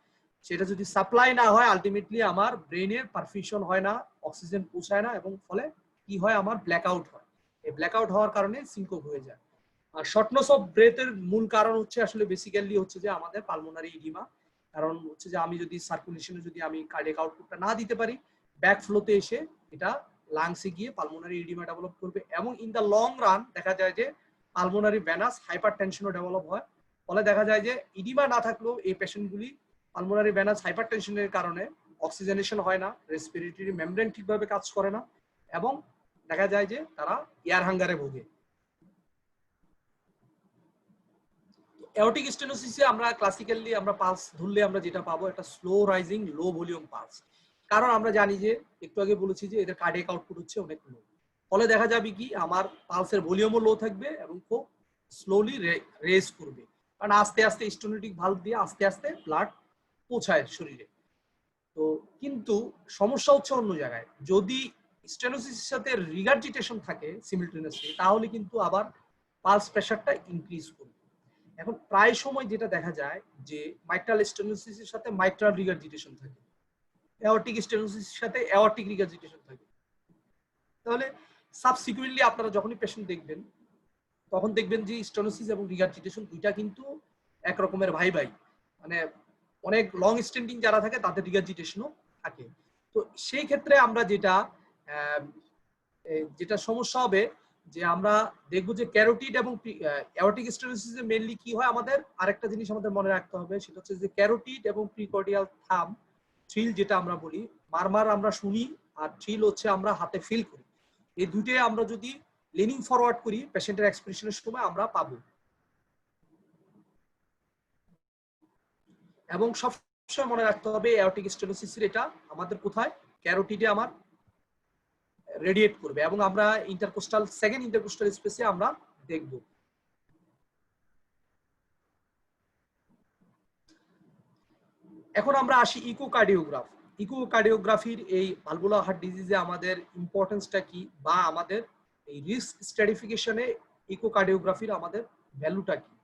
সেটা যদি সাপ্লাই না হয় আলটিমেটলি আমার ব্রেনের পারফিউশন হয় না, অক্সিজেন পৌঁছায় না, এবং ফলে কি হয় আমার ব্ল্যাকআউট হয়। এই ব্ল্যাকআউট হওয়ার কারণে সিনকোপ হয়ে যায়। আর শর্টনেস অফ ব্রেথের মূল কারণ হচ্ছে আসলে বেসিক্যালি হচ্ছে যে আমাদের পালমোনারি ইডিমা। কারণ হচ্ছে যে আমি যদি সার্কুলেশনে যদি আমি কার্ডিয়াক আউটপুটটা না দিতে পারি, ব্যাক ফ্লোতে এসে এটা লাংসে গিয়ে পালমোনারি ইডিমা ডেভেলপ করবে, এবং ইন দ্য লং রান দেখা যায় যে পালমোনারি ভেনাস হাইপারটেনশনও ডেভেলপ হয়। ফলে দেখা যায় যে ইডিমা না থাকলেও এই পেশেন্টগুলি পালমোনারি ভেনাস হাইপারটেনশনের কারণে অক্সিজেনেশন হয় না, রেসপিরেটরি মেমব্রেন ঠিকভাবে কাজ করে না, এবং দেখা যায় যে তারা এয়ার হাঙ্গারে ভোগে। অ্যাওর্টিক স্টেনোসিসে আমরা ক্লাসিক্যালি আমরা পালস ধরলে আমরা যেটা পাবো একটা স্লো রাইজিং লো ভলিউম পালস। কারণ আমরা জানি যে একটু আগে বলেছি যে এদের কার্ডিয়াক আউটপুট হচ্ছে অনেক লো, ফলে দেখা যাবে কি আমার পালসের ভলিউমও লো থাকবে এবং খুব স্লোলি রেজ করবে, কারণ আস্তে আস্তে স্টেনোটিক ভালভ দিয়ে আস্তে আস্তে ব্লাড পৌঁছায় শরীরে। তো কিন্তু সমস্যা হচ্ছে অন্য জায়গায়, যদি স্টেনোসিসের সাথে রিগার্জিটেশন থাকে সিমিলটেনিয়াসলি তাহলে কিন্তু আবার পালস প্রেশারটা ইনক্রিজ করবে। এখন প্রায় সময় যেটা দেখা যায় যে মাইট্রাল স্টেনোসিসের সাথে মাইট্রাল রিগার্জিটেশন থাকে, অ্যাওর্টিক স্টেনোসিসের সাথে অ্যাওর্টিক রিগার্জিটেশন থাকে। তাহলে সাবসিকুয়েন্টলি আপনারা যখনই পেশেন্ট দেখবেন তখন দেখবেন যে স্টেনোসিস এবং রিগার্জিটেশন দুইটা কিন্তু এক রকমের ভাই ভাই, মানে অনেক লং স্ট্যান্ডিং যারা থাকে তাদের রিগার্জিটেশনও থাকে। তো সেই ক্ষেত্রে আমরা যেটা সমস্যা হবে যে আমরা দেখবো যে ক্যারোটিড এবং অ্যাওর্টিক স্টেনোসিসে মেইনলি কি হয়, আমাদের আরেকটা জিনিস আমাদের মনে রাখতে হবে, সেটা হচ্ছে যে ক্যারোটিড এবং প্রিকর্ডিয়াল থাম্ব থ্রিল যেটা আমরা বলি, মারমার আমরা শুনি আর থ্রিল হচ্ছে আমরা হাতে ফিল করি, এই দুটোই আমরা যদি লিনিং ফরওয়ার্ড করি পেশেন্টের এক্সপ্রেশনের সময় আমরা পাবো। এবং সবসময় মনে রাখতে হবে অ্যাওর্টিক স্টেনোসিসের এটা আমাদের কোথায় ক্যারোটিডে আমার রেডিয়েট করবে, এবং আমরা ইন্টারকোস্টাল সেকেন্ড ইন্টারকোস্টাল স্পেসে আমরা দেখব। এখন আমরা আসি ইকোকার্ডিওগ্রাফ। ইকোকার্ডিওগ্রাফির এই ভালভুলার হার্ট ডিজিজে আমাদের ইম্পর্টেন্সটা কি, বা আমাদের এই রিস্ক স্ট্র্যাটিফিকেশনে ইকোকার্ডিওগ্রাফির আমাদের ভ্যালুটা কি।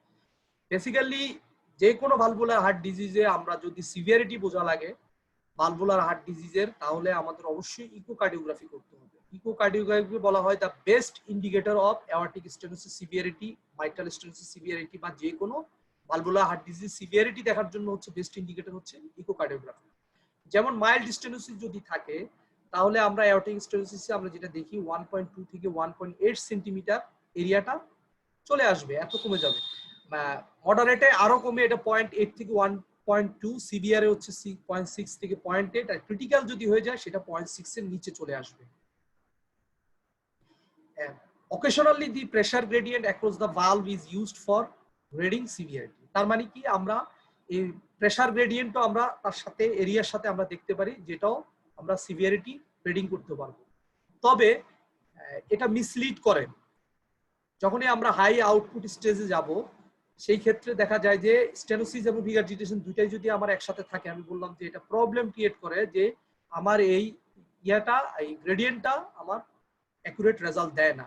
বেসিক্যালি যে কোনো ভালভুলার হার্ট ডিজিজে আমরা যদি সিভিয়ারিটি বোঝা লাগে ভালভুলার হার্ট ডিজিজের, তাহলে আমাদের অবশ্যই ইকোকার্ডিওগ্রাফি করতে হবে। ইকোকার্ডিওগ্রাফি বলা হয় the best indicator of aortic stenosis severity, mitral stenosis severity, বা যে কোনো ভালভুলার হার্ট ডিজিজ সিভিয়ারিটি দেখার জন্য হচ্ছে বেস্ট ইন্ডিকেটর হচ্ছে ইকোকার্ডিওগ্রাফি। যেমন মাইল্ড স্টেনোসিস যদি থাকে তাহলে আমরা অ্যাওর্টিক স্টেনোসিসে আমরা যেটা দেখি 1.2 থেকে 1.8 সেন্টিমিটার এরিয়াটা চলে আসবে, এত কমে যাবে। মডারেটে আরো কমে এটা 0.8 থেকে 1.2, সিভিয়ারে হচ্ছে 0.6 থেকে 0.8, আর ক্রিটিক্যাল যদি হয়ে যায় সেটা 0.6 এর নিচে চলে আসবে। Occasionally the pressure gradient across the valve is used for grading severity. তার মানে কি আমরা এই প্রেসার গ্রেডিয়েন্টও আমরা তার সাথে এরিয়ার সাথে আমরা দেখতে পারি, যেটাও আমরা সিভিয়ারিটি গ্রেডিং করতে পারবো। তবে এটা মিসলিড করে, যখনই আমরা হাই আউটপুট স্টেজে যাব সেই ক্ষেত্রে দেখা যায় যে স্টেনোসিস এবং রিগার্জিটেশন দুইটাই যদি আমার একসাথে থাকে, আমি বললাম যে এটা প্রবলেম ক্রিয়েট করে যে আমার এই এই গ্রেডিয়েন্টটা আমার অ্যাকুরেট রেজাল্ট দেয় না।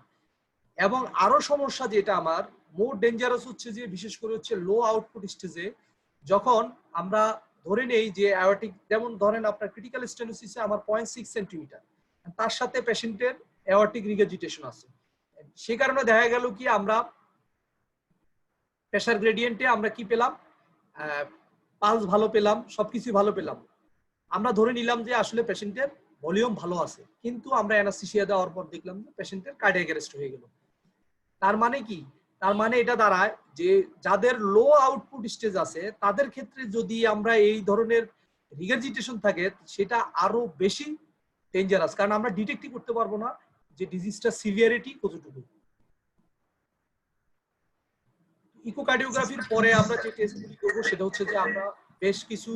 এবং আরো সমস্যা যেটা আমার মোর ডেঞ্জারাস হচ্ছে যে বিশেষ করে হচ্ছে লো আউটপুট স্টেজে যখন আমরা ধরে নেই যে অ্যাওর্টিক, যেমন ধরেন আপনার ক্রিটিক্যাল স্টেনোসিসে আমার 0.6 সেন্টিমিটার, তার সাথে পেশেন্টের অ্যাওর্টিক রিগার্জিটেশন আছে, সে কারণে দেখা গেল কি আমরা প্রেসার গ্রেডিয়েন্টে আমরা কি পেলাম, পালস ভালো পেলাম, সবকিছু ভালো পেলাম। আমরা ধরে নিলাম যে আসলে পেশেন্টের ভলিউম ভালো আছে, কিন্তু আমরা অ্যানাস্থেসিয়া দেওয়ার পর দেখলাম যে পেশেন্টের কার্ডিয়াক অ্যারেস্ট হয়ে গেল। তার মানে কি, তার মানে এটা দাঁড়ায় যে যাদের লো আউটপুট স্টেজ আছে তাদের ক্ষেত্রে যদি আমরা এই ধরনের রিগার্জিটেশন থাকে সেটা আরো বেশি ডেঞ্জারাস, কারণ আমরা ডিটেক্টই করতে পারবো না যে ডিজিজটা সিভিয়ারিটি কতটুকু। ইকোকার্ডিওগ্রাফির পরে আমরা যে টেস্টগুলি করবো সেটা হচ্ছে যে আমরা বেশ কিছু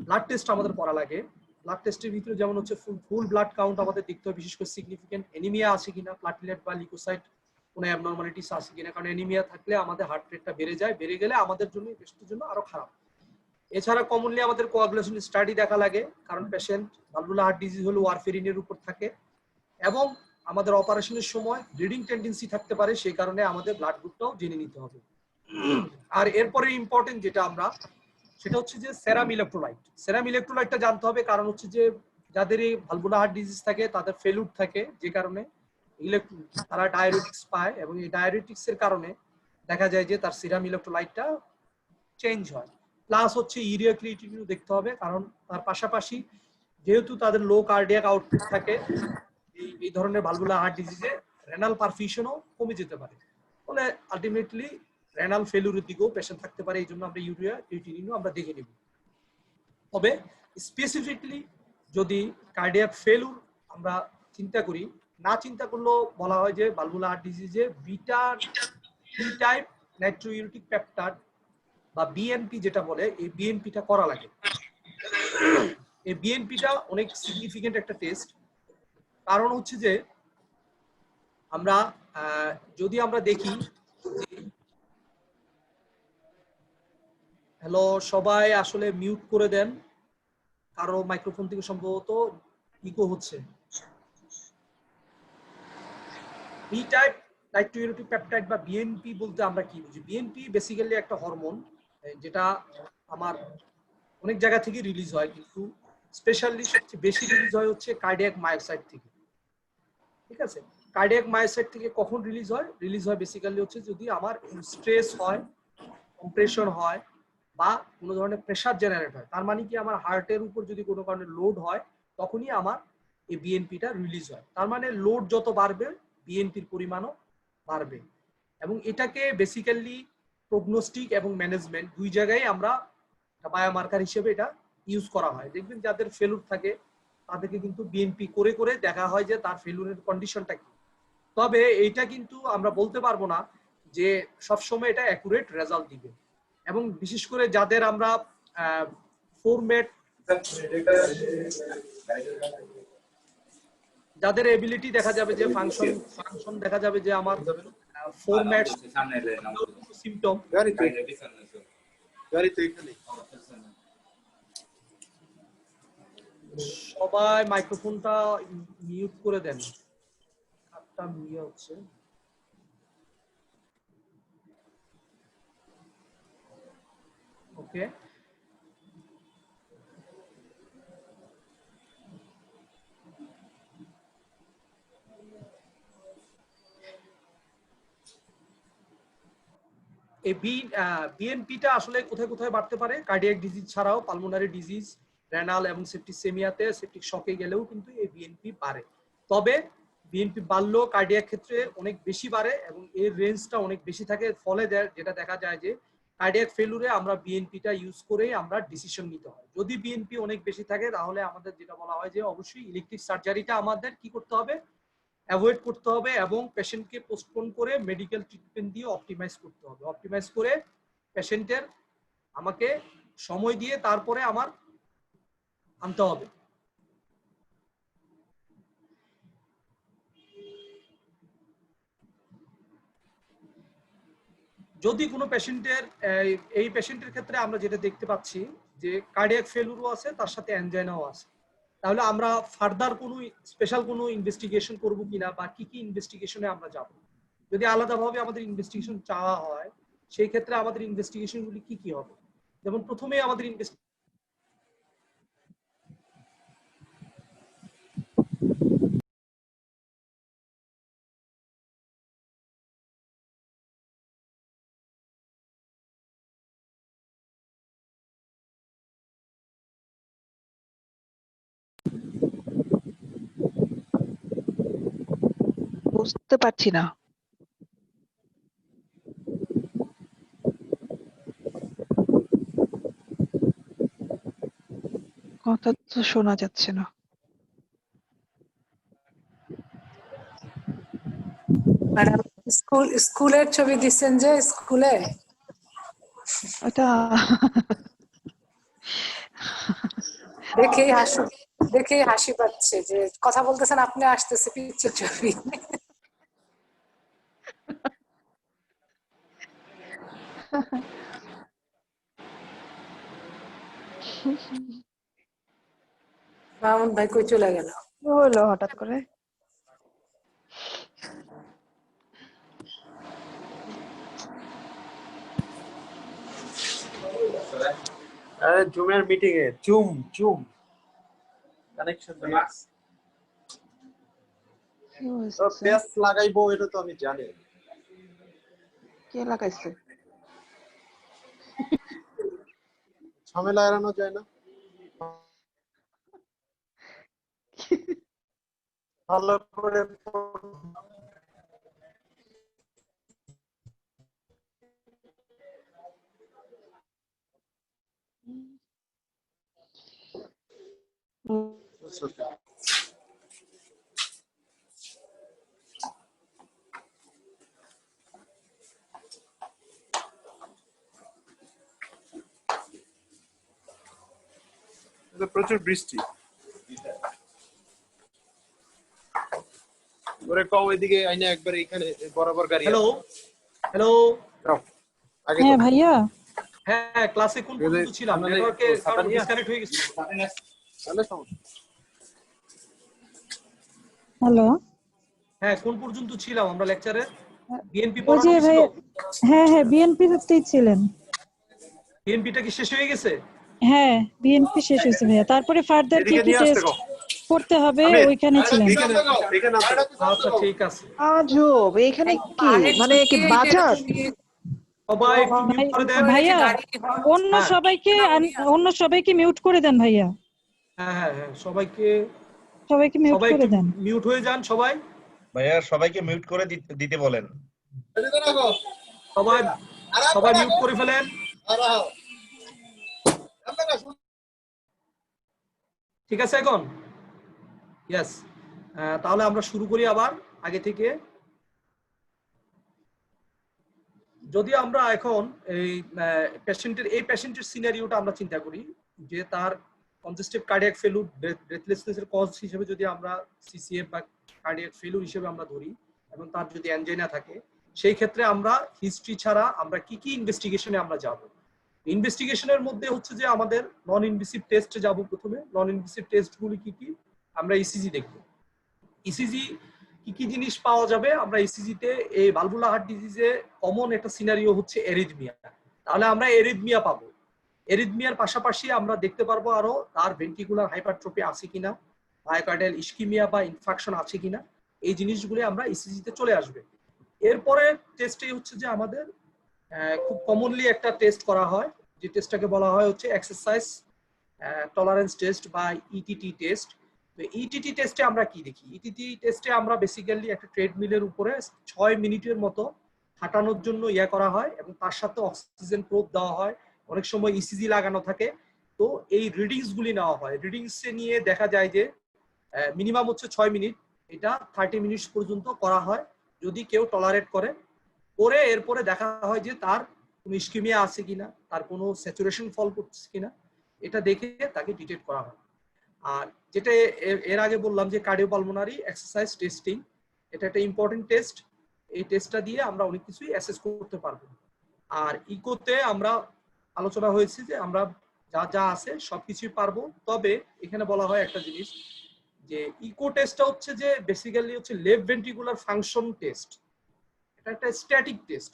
ব্লাড টেস্ট আমাদের করা লাগে। ব্লাড টেস্টের ভিতরে যেমন হচ্ছে ফুল ব্লাড কাউন্ট আমাদের দেখতে হবে, বিশেষ করে সিগনিফিকেন্ট এনিমিয়া আছে কিনা, প্লাটিলেট বা লিউকোসাইট কোনো অ্যাবনরমালিটিস আছে কিনা, কারণ এনিমিয়া থাকলে আমাদের হার্ট রেটটা বেড়ে যায়, বেড়ে গেলে আমাদের জন্য পেশেন্টের জন্য আরো খারাপ। এছাড়া কমনলি আমাদের কোয়াগুলেশন স্টাডি দেখা লাগে, কারণ পেশেন্ট ভালভুলার হার্ট ডিজিজ হলে ওয়ারফেরিনের উপর থাকে এবং আমাদের অপারেশনের সময় ব্লিডিং টেন্ডেন্সি থাকতে পারে, সেই কারণে আমাদের ব্লাড গ্রুপটাও জেনে নিতে হবে। আর এরপরে ইম্পর্টেন্ট যেটা আমরা, সেটা হচ্ছে যে সেরাম ইলেকট্রোলাইট। সেরাম ইলেকট্রোলাইটটা জানতে হবে, কারণ হচ্ছে যে যাদের এই ভালভুলার হার্ট ডিজিজ থাকে তাদের ফেলুড থাকে, যে কারণে তারা ডায়াবেটিক্স পায় এবং এই ডায়াবেটিক্স এর কারণে দেখা যায় যে তার সিরাম ইলেকট্রোলাইটটা চেঞ্জ হয়। প্লাস হচ্ছে ইউরিয়া ক্রিয়েটিনিনও দেখতে হবে, কারণ তার পাশাপাশি যেহেতু তাদের লো কার্ডিয়াক আউটপুট থাকে, এই ধরনের ভালভুলার হার্ট ডিজিজে রেনাল পারফিউশনও কমে যেতে পারে, ফলে আলটিমেটলি রেনাল ফেলুরের দিকেও পেশেন্ট থাকতে পারে। এই জন্য আমরা ইউরিয়া ক্রিয়েটিনিনও আমরা দেখে নেব। তবে স্পেসিফিকলি যদি কার্ডিয়াক ফেলুর আমরা চিন্তা করি, না চিন্তা করলেও বলা হয় যে ভালভুলার হার্ট ডিজিজে beta B type natriuretic peptide বা বিএনপি যেটা বলে, এই বিএনপিটা করা লাগে। এই বিএনপিটা অনেক সিগনিফিকেন্ট একটা টেস্ট, কারণ হচ্ছে যে আমরা যদি আমরা দেখি, হ্যালো সবাই আসলে মিউট করে দেন, কারো মাইক্রোফোন থেকে সম্ভবত ইকো হচ্ছে। বি টাইপ নাইট্রোইউরেটিক পেপটাইড বা বিএনপি বলতে আমরা কি বুঝি? বিএনপি বেসিক্যালি একটা হরমোন যেটা আমার অনেক জায়গা থেকে রিলিজ হয়, কিন্তু স্পেশালি সবচেয়ে বেশি রিলিজ হয় হচ্ছে কার্ডিয়াক মায়োসাইট থেকে। ঠিক আছে, কার্ডিয়াক মায়োসাইট থেকে কখন রিলিজ হয়? রিলিজ হয় বেসিক্যালি হচ্ছে যদি আমার স্ট্রেস হয়, কম্প্রেশন হয় বা কোনো ধরনের প্রেসার জেনারেট হয়। তার মানে কি আমার হার্টের উপর যদি কোনো কারণে লোড হয় তখনই আমার এই বিএনপিটা রিলিজ হয়। তার মানে লোড যত বাড়বে বিএনপির পরিমাণও বাড়বে, এবং এটাকে বেসিক্যালি প্রগনোস্টিক এবং ম্যানেজমেন্ট দুই জায়গায় আমরা বায়োমার্কার হিসেবে এটা ইউজ করা হয়। দেখবেন যাদের ফেলুর থাকে তাদেরকে কিন্তু বিএনপি করে করে দেখা হয় যে তার ফেলুরের কন্ডিশনটা কি। তবে এইটা কিন্তু আমরা বলতে পারবো না যে সবসময় এটা অ্যাকুরেট রেজাল্ট দিবে, এবং বিশেষ করে যাদের আমরা ফরম্যাট, যাদের এবিলিটি দেখা যাবে যে ফাংশন দেখা যাবে যে আমার ফরম্যাট সিম্পটম, সবাই মাইক্রোফোনটা মিউট করে দেন, কাটটা মিয়ে হচ্ছে। ওকে, এই বিএনপিটা আসলে কোথায় কোথায় বাড়তে পারে? কার্ডিয়াক ডিজিজ ছাড়াও পালমোনারি ডিজিজ, রেনাল এবং সেপ্টিসেমিয়াতে, সেপ্টিক শকে গেলেও কিন্তু এই বিএনপি বাড়ে। তবে বিএনপি বাড়লেও কার্ডিয়াক ক্ষেত্রে অনেক বেশি বাড়ে এবং এর রেঞ্জটা অনেক বেশি থাকে, ফলে যেটা দেখা যায় যে কার্ডিয়াক ফেলুরে আমরা বিএনপিটা ইউজ করেই আমরা ডিসিশন নিতে হয়। যদি বিএনপি অনেক বেশি থাকে তাহলে আমাদের যেটা বলা হয় যে অবশ্যই ইলেকট্রিক সার্জারিটা আমাদের কি করতে হবে, অ্যাভয়েড করতে হবে এবং পেশেন্টকে পোস্টপোন করে মেডিকেল ট্রিটমেন্ট দিয়ে অপটিমাইজ করতে হবে। অপটিমাইজ করে পেশেন্টের আমাকে সময় দিয়ে তারপরে আমার আনতে হবে। যদি কোনো পেশেন্টের, এই পেশেন্টের ক্ষেত্রে আমরা যেটা দেখতে পাচ্ছি যে কার্ডিয়াক ফেলুরও আছে, তার সাথে অ্যানজাইনাও আছে, তাহলে আমরা ফার্দার কোনো স্পেশাল কোনো ইনভেস্টিগেশন করব কিনা বা কি কি ইনভেস্টিগেশনে আমরা যাব, যদি আলাদাভাবে আমাদের ইনভেস্টিগেশন চাওয়া হয় সেই ক্ষেত্রে আমাদের ইনভেস্টিগেশনগুলি কি কি হবে? যেমন প্রথমে আমাদের বুঝতে পারছি না। কথা তো শোনা যাচ্ছে না। ম্যাডাম স্কুলের ছবি দিচ্ছেন যে স্কুলে ওটা দেখেই হাসি পাচ্ছে যে কথা বলতেছেন আপনি, আসতেছে পিকচার ছবি। মামুন ভাই কই চলে গেল? কি হলো হঠাৎ করে? আরে জুমের মিটিং এ জুম কানেকশন তো কি হয়েছে? পেস লাগাইবো এটা তো আমি জানি। কে লাগাইছে? ঝামেলা এড়ানো যায় না। ভালো করে প্রচুর বৃষ্টি। ওরে কও এদিকে আইনা একবার এখানে বরাবর গাড়ি। হ্যালো হ্যালো আগে হ্যাঁ ভাইয়া, হ্যাঁ, ক্লাসে কোন পর্যন্ত ছিলাম? নেটওয়ার্কে কারণ ডিসকানেক্ট হয়ে গেছে। তাহলে সমস্যা। হ্যালো। হ্যাঁ, কোন পর্যন্ত ছিলাম আমরা লেকচারে? বিএনপি ওই পড়ানো যে হয়েছিল। হ্যাঁ হ্যাঁ বিএনপি তেই ছিলেন। বিএনপিটা কি শেষ হয়ে গেছে? হ্যাঁ বিএনপি শেষ হয়েছে ভাইয়া, তারপরে ফার্দার কি এদিকে কি নিয়ে আসতে টেস্ট কও। করতে হবে ওইখানে ছিলেন। এখানে আচ্ছা ঠিক আছে। আজব, এখানে কি মানে কি বাজার? সবাই একটু মিউট করে দেন। ভাইয়া হ্যাঁ অন্য সবাইকে মিউট করে দেন ভাইয়া, হ্যাঁ হ্যাঁ হ্যাঁ, সবাইকে মিউট সবাই করে একটু দেন। মিউট হয়ে যান সবাই। ভাইয়া সবাইকে মিউট করে দিতে বলেন। সবাই সবাই মিউট করে ফেলেন। ঠিক আছে এখন? ইয়েস। তাহলে আমরা শুরু করি আবার আগে থেকে। যদি আমরা এখন এই পেশেন্টের সিনারিওটা আমরা চিন্তা করি যে তার কনজেস্টিভ কার্ডিয়াক ফেলুর ব্রেথলেসনেসের কজ হিসেবে যদি আমরা সিসিএফ বা কার্ডিয়াক ফেলুর হিসেবে আমরা ধরি এবং তার যদি অ্যানজাইনা থাকে, সেই ক্ষেত্রে আমরা হিস্ট্রি ছাড়া আমরা কি কি ইনভেস্টিগেশনে আমরা যাব। ইনভেস্টিগেশনের মধ্যে হচ্ছে যে আমাদের নন ইনভেসিভ টেস্টে যাব। প্রথমে নন ইনভেসিভ টেস্টগুলি কি কি? আমরা ইসিজি দেখব। ইসিজি কি কি জিনিস পাওয়া যাবে? আমরা ইসিজিতে এই ভালভুলার হার্ট ডিজিজে কমন একটা সিনারিও হচ্ছে এরিথমিয়া। তাহলে আমরা এরিথমিয়া পাবো। এরিথমিয়ার পাশাপাশি আমরা দেখতে পারবো আরো তার ভেন্ট্রিকুলার হাইপারট্রফি আছে কিনা, মায়োকার্ডিয়াল ইসকিমিয়া বা ইনফাকশন আছে কিনা, এই জিনিসগুলি আমরা ইসিজিতে চলে আসবে। এরপরে টেস্টে হচ্ছে যে আমাদের খুব কমনলি একটা টেস্ট করা হয়, যে টেস্টটাকে বলা হয় হচ্ছে এক্সারসাইজ টলারেন্স টেস্ট বা ইটিটি টেস্ট। তো ইটিটি টেস্টে আমরা কি দেখি? ইটিটি টেস্টে আমরা বেসিক্যালি একটা ট্রেডমিলের উপরে 6 মিনিটের মতো হাঁটানোর জন্য করা হয় এবং তার সাথে অক্সিজেন প্রোব দেওয়া হয়, অনেক সময় ইসিজি লাগানো থাকে। তো এই রিডিংস গুলি নেওয়া হয়। রিডিংস নিয়ে দেখা যায় যে মিনিমাম হচ্ছে 6 মিনিট, এটা 30 মিনিট পর্যন্ত করা হয় যদি কেউ টলারেট করে। এরপরে দেখা হয় যে তার কোনো ইসকিমিয়া আছে কিনা, তার কোনো স্যাচুরেশন ফল করছে কিনা, এটা দেখে তাকে ডিটেক্ট করা হয়। আর যেটা এর আগে বললাম যে কার্ডিওপালমোনারি এক্সারসাইজ টেস্টিং, এটা একটা ইম্পর্টেন্ট টেস্ট। এই টেস্টটা দিয়ে আমরা অনেক কিছুই অ্যাসেস করতে পারবো। আর ইকোতে আমরা আলোচনা হয়েছে যে আমরা যা যা আছে সবকিছুই পারবো। তবে এখানে বলা হয় একটা জিনিস, যে ইকো টেস্টটা হচ্ছে যে বেসিক্যালি হচ্ছে লেফট ভেন্ট্রিকুলার ফাংশন টেস্ট। এটা একটা স্ট্যাটিক টেস্ট।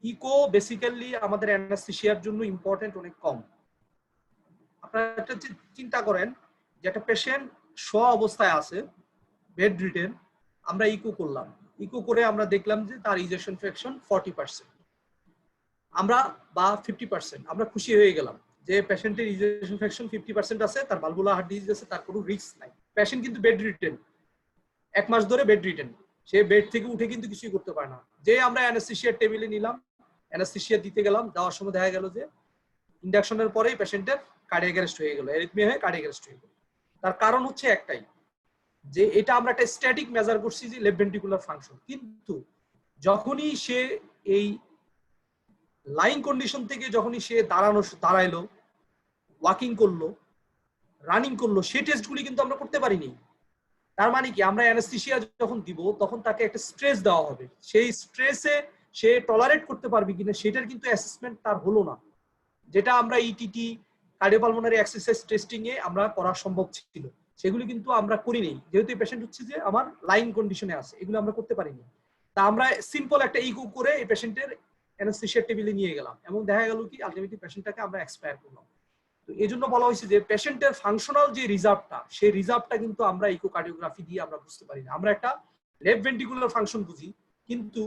ইকো বেসিক্যালি আমাদের অ্যানাস্থেসিয়ার জন্য ইম্পর্টেন্ট অনেক কম। আপনারা একটা চিন্তা করেন যে একটা পেশেন্ট শোয়া অবস্থায় আছে, বেড রিটেন, আমরা ইকো করলাম। ইকো করে আমরা দেখলাম যে তার ইজেকশন ফ্র্যাকশন 40%, আমরা বা 50%, আমরা খুশি হয়ে গেলাম যে পেশেন্টের ইজেকশন ফ্র্যাকশন 50% আছে, তার ভালভুলার হার্ট ডিজিজ আছে, তার কোনো রিস্ক নাই। পেশেন্ট কিন্তু বেড রিটেন, 1 মাস ধরে বেড রিটেন, সে বেড থেকে উঠে কিন্তু কিছুই করতে পারে না। যে আমরা অ্যানেস্থেসিয়ার টেবিলে নিলাম, অ্যানেস্থেসিয়া দিতে গেলাম, যাওয়ার সময় দেখা গেল যে ইন্ডাকশনের পরেই পেশেন্টের কার্ডিয়াক অ্যারেস্ট হয়ে গেল, অ্যারিথমিয়া হয়ে কার্ডিয়াক অ্যারেস্ট হয়ে গেল। তার কারণ হচ্ছে একটাই, যে এটা আমরা একটা স্ট্যাটিক মেজার করছি যে লেফট ভেন্ট্রিকুলার ফাংশন, কিন্তু যখনই সে এই লাইং কন্ডিশন থেকে যখনই সে দাঁড়াইলো, ওয়াকিং করলো, রানিং করলো, সেই টেস্টগুলি কিন্তু আমরা করতে পারিনি। তার মানে কি, আমরা অ্যানেস্থেসিয়া যখন দিব তখন তাকে একটা স্ট্রেস দেওয়া হবে, সেই স্ট্রেসে সে টলারেট করতে পারবে কিনা সেটার কিন্তু অ্যাসেসমেন্ট তার হলো না, যেটা আমরা ইটিটি কার্ডিওপালমোনারি এক্সারসাইজ টেস্টিং এ আমরা করা সম্ভব ছিল, সেগুলি কিন্তু আমরা করিনি, যেহেতু পেশেন্ট হচ্ছে যে আমার লাইং কন্ডিশনে আছে, এগুলো আমরা করতে পারিনি। তা আমরা সিম্পল একটা ইকো করে এই পেশেন্টের অ্যানেস্থেসিয়া টেবিলে নিয়ে গেলাম, এবং দেখা গেল কি আলটিমেটলি পেশেন্টটাকে আমরা এক্সপায়ার করলাম। তো এই জন্য বলা হয়েছে যে পেশেন্টের ফাংশনাল যে রিজার্ভটা, সেই রিজার্ভটা কিন্তু আমরা ইকোকার্ডিওগ্রাফি দিয়ে আমরা বুঝতে পারি না। আমরা একটা লেফট ভেন্ট্রিকুলার ফাংশন বুঝি, কিন্তু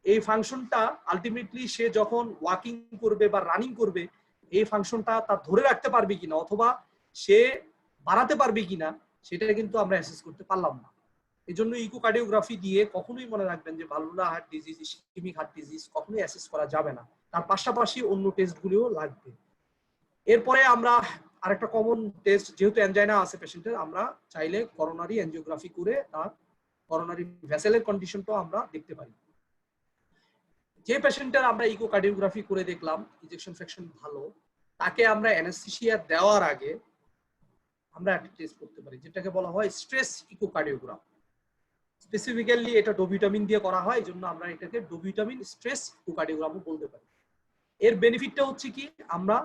এই ফাংশনটা আলটিমেটলি সে যখন ওয়াকিং করবে বা রানিং করবে, এই ফাংশনটা তার ধরে রাখতে পারবে কিনা অথবা সে বাড়াতে পারবে কিনা, সেটা কিন্তু আমরা অ্যাসেস করতে পারলাম না। এই জন্য ইকোকার্ডিওগ্রাফি দিয়ে কখনোই মনে রাখবেন যে valvular heart disease, ischemic heart disease কখনোই অ্যাসেস করা যাবে না, তার পাশাপাশি অন্য টেস্টগুলিও লাগবে। এরপরে আমরা আরেকটা কমন টেস্ট, যেহেতু অ্যানজাইনা আছে পেশেন্টের, আমরা চাইলে করোনারি এনজিওগ্রাফি করে তার করোনারি ভেসেলের কন্ডিশনটাও আমরা দেখতে পারি। যে পেশেন্টের আমরা ইকোকার্ডিওগ্রাফি করে দেখলাম ইনজেকশন ফ্র্যাকশন ভালো, তাকে আমরা অ্যানেস্থেসিয়া দেওয়ার আগে আমরা একটা টেস্ট করতে পারি, যেটাকে বলা হয় স্ট্রেস ইকোকার্ডিওগ্রাফ। স্পেসিফিক্যালি এটা ডোভিটামিন দিয়ে করা হয়, এই জন্য আমরা এটাকে ডোভিটামিন স্ট্রেস ইকোকার্ডিওগ্রাফও বলতে পারি। এর বেনিফিটটা হচ্ছে কি, আমরা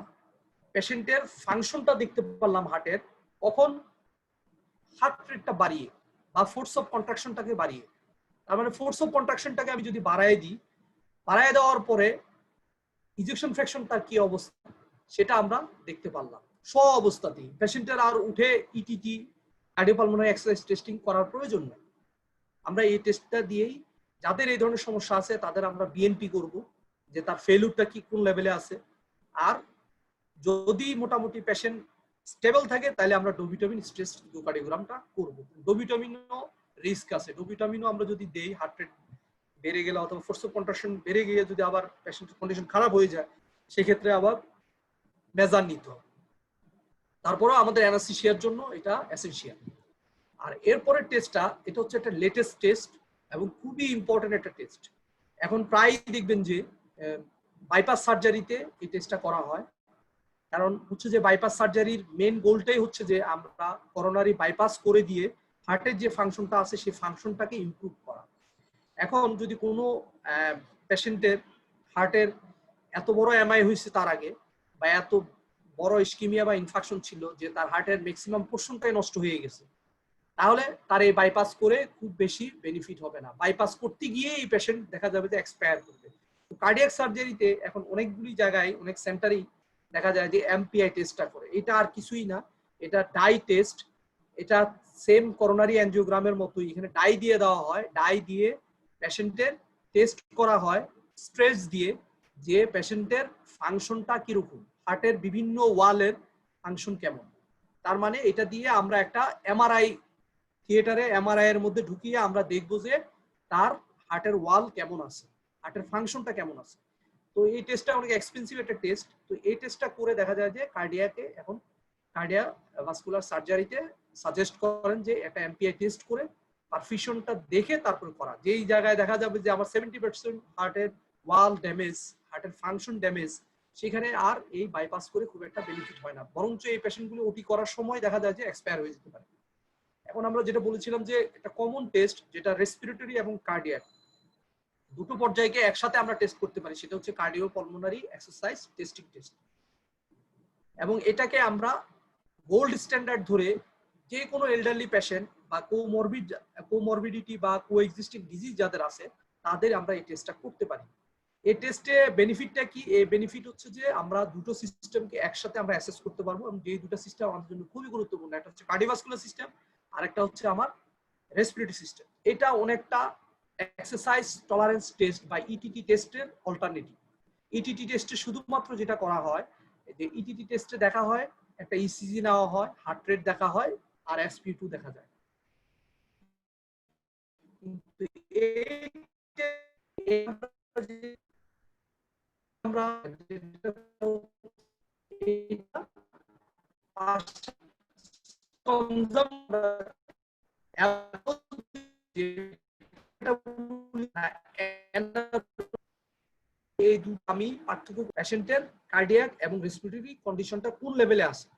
পেশেন্টের ফাংশনটা দেখতে পারলাম হার্টের, কখন হার্ট রেটটা বাড়িয়ে বা ফোর্স অফ কন্ট্রাকশনটাকে বাড়িয়ে, তার মানে ফোর্স অফ কন্ট্রাকশনটাকে আমি যদি বাড়ায় দিই, বাড়ায় দেওয়ার পরে ইনজেকশন ফ্র্যাকশন তার কি অবস্থা সেটা আমরা দেখতে পারলাম। স্ব অবস্থাতেই পেশেন্টের আর উঠে ইটিটি কার্ডিওপালমোনারি এক্সারসাইজ টেস্টিং করার প্রয়োজন নেই। আমরা এই টেস্টটা দিয়েই যাদের এই ধরনের সমস্যা আছে তাদের আমরা বিএনপি করব, যে তার ফেলিউরটা কি কোন লেভেলে আছে, আর যদি মোটামুটি পেশেন্ট স্টেবল থাকে তাহলে আমরা ডোভিটামিন স্ট্রেস ইকোকার্ডিওগ্রামটা করব। ডোভিটামিনও রিস্ক আছে, ডোভিটামিনও আমরা যদি দেই হার্ট রেট বেড়ে গেলে অথবা ফোর্স অফ কন্ট্রাকশন বেড়ে গিয়ে যদি আবার পেশেন্টের কন্ডিশন খারাপ হয়ে যায়, সেক্ষেত্রে আবার মেজার নিতে হবে। তারপরেও আমাদের অ্যানাস্থেসিয়ার জন্য এটা এসেনশিয়াল। আর এরপরের টেস্টটা, এটা হচ্ছে একটা লেটেস্ট টেস্ট এবং খুবই ইম্পর্টেন্ট একটা টেস্ট। এখন প্রায় দেখবেন যে বাইপাস সার্জারিতে এই টেস্টটা করা হয়, কারণ হচ্ছে যে বাইপাস সার্জারির মেন গোলটাই হচ্ছে যে আমরা করোনারি বাইপাস করে দিয়ে হার্টের যে ফাংশনটা আছে সেই ফাংশনটাকে ইমপ্রুভ করা। এখন যদি কোনো পেশেন্টের হার্টের এত বড় এমআই হয়েছে তার আগে, বা এত বড় ইসকিমিয়া বা ইনফেকশন ছিল যে তার হার্টের ম্যাক্সিমাম পোর্শনটাই নষ্ট হয়ে গেছে, তাহলে তার এই বাইপাস করে খুব বেশি বেনিফিট হবে না। বাইপাস করতে গিয়ে এই পেশেন্ট দেখা যাবে যে এক্সপায়ার করবে। কার্ডিয়াক সার্জারিতে এখন অনেকগুলি জায়গায়, অনেক সেন্টারেই দেখা যায় যে এমপিআই টেস্টটা করে। এটা আর কিছুই না, এটা ডাই টেস্ট। এটা সেম করোনারি অ্যানজিওগ্রামের মতোই, এখানে ডাই দিয়ে দেওয়া হয়, ডাই দিয়ে পেশেন্টের টেস্ট করা হয় স্ট্রেস দিয়ে, যে পেশেন্টের ফাংশনটা কিরকম, হার্টের বিভিন্ন ওয়ালের ফাংশন কেমন। তার মানে এটা দিয়ে আমরা একটা এমআরআই থিয়েটারে এমআরআই এর মধ্যে ঢুকিয়ে আমরা দেখবো যে তার হার্টের ওয়াল কেমন আছে, হার্টের ফাংশনটা কেমন আছে। তো এই টেস্টটা অনেক এক্সপেন্সিভ একটা টেস্ট। তো এই টেস্টটা করে দেখা যায় যে কার্ডিয়াকে, এখন কার্ডিয়া ভাস্কুলার সার্জারিতে সাজেস্ট করেন যে একটা এমপিআই টেস্ট করে পারফিউশনটা দেখে তারপরে করা। যেই জায়গায় দেখা যাবে যে আমার 70% হার্টের ওয়াল ড্যামেজ, হার্টের ফাংশন ড্যামেজ, সেখানে আর এই বাইপাস করে খুব একটা বেনিফিট হয় না, বরঞ্চ এই পেশেন্টগুলো ওটি করার সময় দেখা যায় যে এক্সপায়ার হয়ে যেতে পারে। এখন আমরা যেটা বলেছিলাম যে একটা কমন টেস্ট, যেটা রেসপিরেটরি এবং কার্ডিয়াক দুটো পর্যায়কে একসাথে আমরা টেস্ট করতে পারি, সেটা হচ্ছে কার্ডিওপালমোনারি এক্সারসাইজ টেস্টিং টেস্ট। এবং এটাকে আমরা গোল্ড স্ট্যান্ডার্ড ধরে যে কোনো এল্ডারলি পেশেন্ট বা কোমরবিডিটি বা কোএক্সিস্টিং ডিজিজ যাদের আছে তাদের আমরা এই টেস্টটা করতে পারি। এই টেস্টে বেনিফিটটা কি? এই বেনিফিট হচ্ছে যে আমরা দুটো সিস্টেমকে একসাথে আমরা অ্যাসেস করতে পারবো, এবং যে দুটো সিস্টেম আমাদের জন্য খুবই গুরুত্বপূর্ণ, একটা হচ্ছে কার্ডিওভাস্কুলার সিস্টেম আর একটা হচ্ছে আমার রেসপিরেটরি সিস্টেম। এটা অনেকটা এক্সারসাইজ টলারেন্স টেস্ট বা ইটিটি টেস্টের অল্টারনেটিভ। ইটিটি টেস্টে শুধুমাত্র যেটা করা হয় যে ইটিটি টেস্টে দেখা হয় একটা ইসিজি নেওয়া হয়, হার্ট রেট দেখা হয়, আর এসপি2 দেখা যায়। কিন্তু আমরা এই দুটো আমি পার্থক্য পেশেন্টের কার্ডিয়াক এবং রেসপিরেটরি কন্ডিশনটা কোন লেভেলে আছে।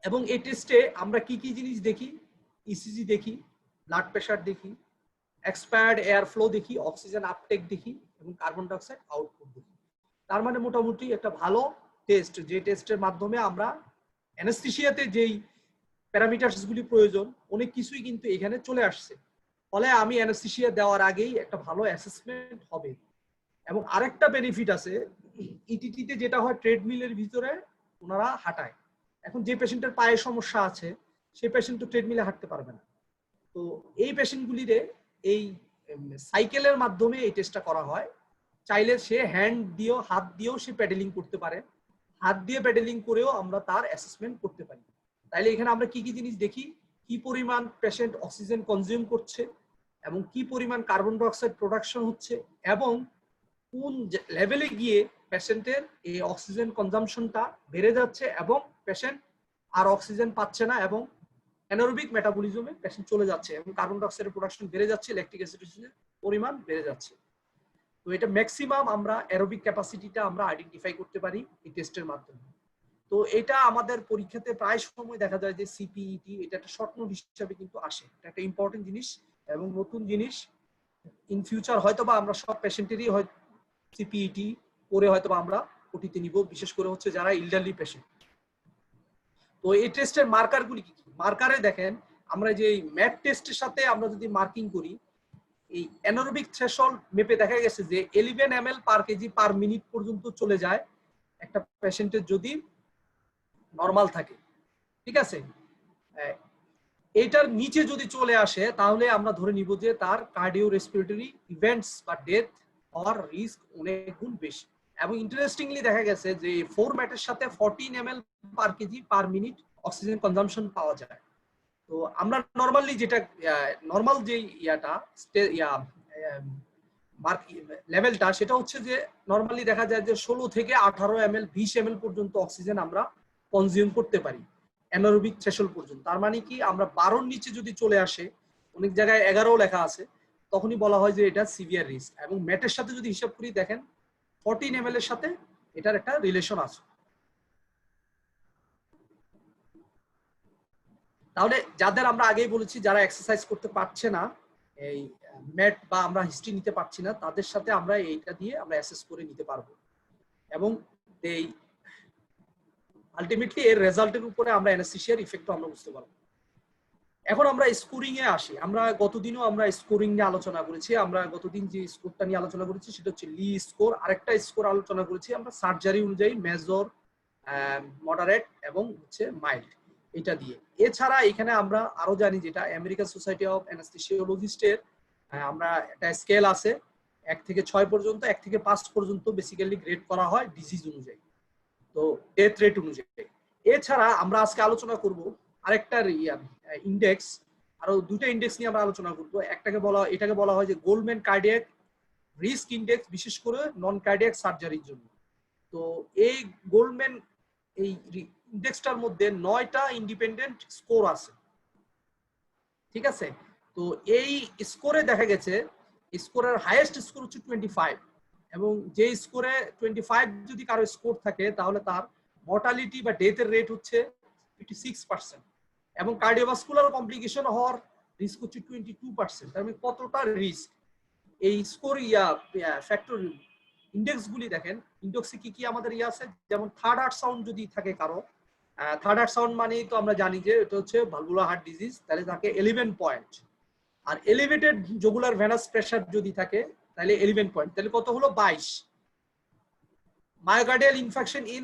এবং এই টেস্টে আমরা কি কি জিনিস দেখি, ইসিজি দেখি, ব্লাড প্রেশার দেখি, এক্সপায়ার্ড এয়ার ফ্লো দেখি, অক্সিজেন আপটেক দেখি এবং কার্বন ডাইঅক্সাইড আউটপুট দেখি। তার মানে মোটামুটি একটা ভালো টেস্ট, যে টেস্টের মাধ্যমে আমরা অ্যানেস্থেসিয়াতে যেই প্যারামিটারস গুলি প্রয়োজন অনেক কিছুই কিন্তু এখানে চলে আসছে। ফলে আমি অ্যানেস্থেসিয়া দেওয়ার আগেই একটা ভালো অ্যাসেসমেন্ট হবে। এবং আরেকটা বেনিফিট আছে, ইটিটিতে যেটা হয় ট্রেডমিলের ভিতরে ওনারা হাঁটায়। এখন যে পেশেন্টের পায়ে সমস্যা আছে সেই পেশেন্ট তো ট্রেডমিলে হাঁটতে পারবে না। তো এই পেশেন্টগুলিরে এই সাইকেলের মাধ্যমে এই টেস্টটা করা হয়। চাইলে সে হ্যান্ড দিয়েও হাত দিয়েও সে প্যাডেলিং করতে পারে, হাত দিয়ে প্যাডেলিং করেও আমরা তার অ্যাসেসমেন্ট করতে পারি। তাইলে এখানে আমরা কি কি জিনিস দেখি, কি পরিমাণ পেশেন্ট অক্সিজেন কনজিউম করছে এবং কি পরিমাণ কার্বন ডাইঅক্সাইড প্রোডাকশন হচ্ছে এবং কোন লেভেলে গিয়ে পেশেন্টের এই অক্সিজেন কনজাম্পশনটা বেড়ে যাচ্ছে এবং পেশেন্ট আর অক্সিজেন পাচ্ছে না এবং অ্যানারোবিক মেটাবলিজমে পেশেন্ট চলে যাচ্ছে এবং কার্বন ডাইঅক্সাইডের প্রোডাকশন বেড়ে যাচ্ছে, ল্যাকটিক অ্যাসিডের পরিমাণ বেড়ে যাচ্ছে। তো এটা ম্যাক্সিমাম আমরা অ্যারোবিক ক্যাপাসিটিটা আমরা আইডেন্টিফাই করতে পারি এই টেস্টের মাধ্যমে। তো এটা আমাদের পরীক্ষাতে প্রায় সময় দেখা যায় যে সিপিইটি এটা একটা শর্ট নোট হিসেবে কিন্তু আসে। এটা একটা ইম্পর্টেন্ট জিনিস এবং নতুন জিনিস। ইন ফিউচার হয়তোবা আমরা সব পেশেন্টেরই হয়তো সিপিইটি করে হয়তোবা আমরা ওটিতে নিব, বিশেষ করে হচ্ছে যারা ইলডারলি পেশেন্ট। তো এই টেস্টের মার্কারগুলি কি কি? মার্কারে দেখেন আমরা যে ম্যাট টেস্টের সাথে আমরা যদি মার্কিং করি, এই অ্যানারোবিক থ্রেশহোল্ড মেপে দেখা গেছে যে 11 ml per K G per minute পর্যন্ত চলে যায় একটা পেশেন্টের যদি নরমাল থাকে। ঠিক আছে, এটার নিচে যদি চলে আসে তাহলে আমরা ধরে নিব যে তার কার্ডিও রেসপিরেটরি ইভেন্টস বা ডেথ হওয়ার রিস্ক অনেক গুণ বেশি। এবং ইন্টারেস্টিংলি দেখা গেছে যে 4 ম্যাটের সাথে 14 ml per K G per minute oxygen consumption পাওয়া যায়। তো আমরা নরমালি যেটা নরমাল যে ইয়াটা লেভেলটা সেটা হচ্ছে যে নরমালি দেখা যায় যে 16 থেকে 18 ml 20 ml পর্যন্ত অক্সিজেন আমরা কনজিউম করতে পারি অ্যানারোবিক থ্রেশহোল্ড পর্যন্ত। তার মানে কি আমরা 12 নিচে যদি চলে আসে, অনেক জায়গায় 11 লেখা আছে, তখনই বলা হয় যে এটা সিভিয়ার রিস্ক। এবং ম্যাটের সাথে যদি হিসাব করি দেখেন 14 ml এর সাথে এটার একটা রিলেশন আছে। তাহলে যাদের আমরা আগেই বলেছি যারা এক্সারসাইজ করতে পারছে না, এই ম্যাট বা আমরা হিস্ট্রি নিতে পারছি না, তাদের সাথে আমরা এইটা দিয়ে আমরা অ্যাসেস করে নিতে পারবো এবং এই আলটিমেটলি এর রেজাল্টের উপরে আমরা অ্যানেস্থেসিয়ার ইফেক্টও আমরা বুঝতে পারবো। এখন আমরা স্কোরিং এ আসি। আমরা গতদিনও আমরা স্কোরিং নিয়ে আলোচনা করেছি। আমরা গতদিন যে স্কোরটা নিয়ে আলোচনা করেছি সেটা হচ্ছে লি স্কোর। আরেকটা স্কোর আলোচনা করেছি আমরা সার্জারি অনুযায়ী মেজর, মডারেট এবং হচ্ছে মাইল্ড, এটা দিয়ে। এছাড়া এখানে আমরা আরো জানি যেটা আমেরিকান সোসাইটি অফ অ্যানেস্থেসিওলজিস্টের আমরা একটা স্কেল আছে 1 থেকে 6 পর্যন্ত, 1 থেকে 5 পর্যন্ত বেসিক্যালি গ্রেড করা হয় ডিজিজ অনুযায়ী, তো ডেথ রেট অনুযায়ী। এছাড়া আমরা আজকে আলোচনা করব আরেকটা ইন্ডেক্স, আরো দুটো ইন্ডেক্স নিয়ে আমরা আলোচনা করব। এটাকে বলা হয় যে গোল্ডম্যান কার্ডিয়াক রিস্ক ইন্ডেক্স, বিশেষ করে নন কার্ডিয়াক সার্জারির জন্য। তো এই গোল্ডম্যান এই ইন্ডেক্সটার মধ্যে 9টা ইন্ডিপেন্ডেন্ট স্কোর আছে। ঠিক আছে, তো এই স্কোরে দেখা গেছে স্কোরের হাইয়েস্ট স্কোর হচ্ছে 25 এবং যে স্কোরে 25 যদি কারো স্কোর থাকে তাহলে তার মর্টালিটি বা ডেথের রেট হচ্ছে 56% এবং কার্ডিওভাস্কুলার কমপ্লিকেশন হওয়ার রিস্ক হচ্ছে 22%। তার মানে কতটা রিস্ক এই স্কোর ফ্যাক্টর ইন্ডেক্স গুলি দেখেন। ইন্ডেক্সে কি কি আমাদের আছে, যেমন থার্ড হার্ট সাউন্ড যদি থাকে কারো, থার্ড হার্ট সাউন্ড মানে তো আমরা জানি যে এটা হচ্ছে ভালভুলার হার্ট ডিজিজ, তাহলে থাকে 11 পয়েন্ট। আর এলিভেটেড জুগুলার ভেনাস প্রেসার যদি থাকে তাহলে 11 পয়েন্ট, তাহলে কত হলো 22। Myocardial infection in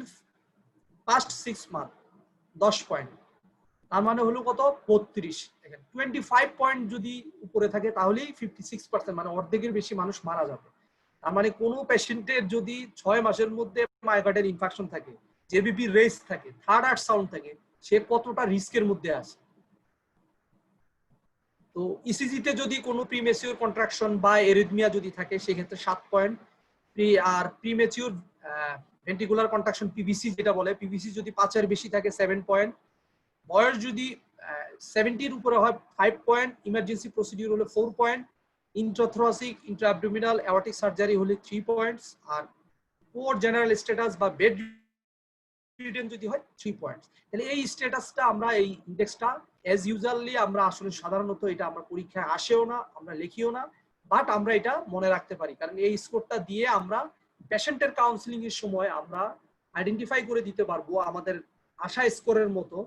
past 6 month 10 point, তার মানে হলো কত 32। দেখেন 25 পয়েন্ট যদি উপরে থাকে তাহলেই 56%, মানে অর্ধেকের বেশি মানুষ মারা যাবে। তার মানে কোনো পেশেন্টের যদি 6 মাসের মধ্যে মায়োকার্ডিয়াল ইনফেকশন থাকে, জেবিপি রেস থাকে, থার্ড হার্ট সাউন্ড থাকে, সে কতটা রিস্কের মধ্যে আছে। তো তো ইসিজিতে যদি কোনো প্রিমেচিউর কন্ট্রাকশন বা এরিথমিয়া যদি থাকে সেক্ষেত্রে 7 পয়েন্ট, আর প্রিমেচিউর ভেন্ট্রিকুলার কন্ট্রাকশন পিভিসি যেটা বলে, পিভিসি যদি 5 এর বেশি থাকে 7 পয়েন্ট, বয়স যদি 70 এর উপরে হয় 5 পয়েন্ট, ইমার্জেন্সি প্রসিডিউর হলে 4 পয়েন্ট, ইন্ট্রাথোরাসিক ইন্ট্রাঅ্যাবডোমিনাল অ্যাওর্টিক সার্জারি হলে 3 পয়েন্টস, আর পোর জেনারেল স্ট্যাটাস বা বেড রিডেন যদি হয় 3 পয়েন্টস। তাহলে এই স্ট্যাটাসটা আমরা এই ইনডেক্সটা অ্যাজ ইউজুয়ালি আমরা আসলে সাধারণত এটা আমরা পরীক্ষায় আসেও না, আমরা লিখিও না, বাট আমরা এটা মনে রাখতে পারি, কারণ এই স্কোরটা দিয়ে আমরা পেশেন্টের কাউন্সিলিং এর সময় আমরা আইডেন্টিফাই করে দিতে পারবো আমাদের আশা স্কোরের মতো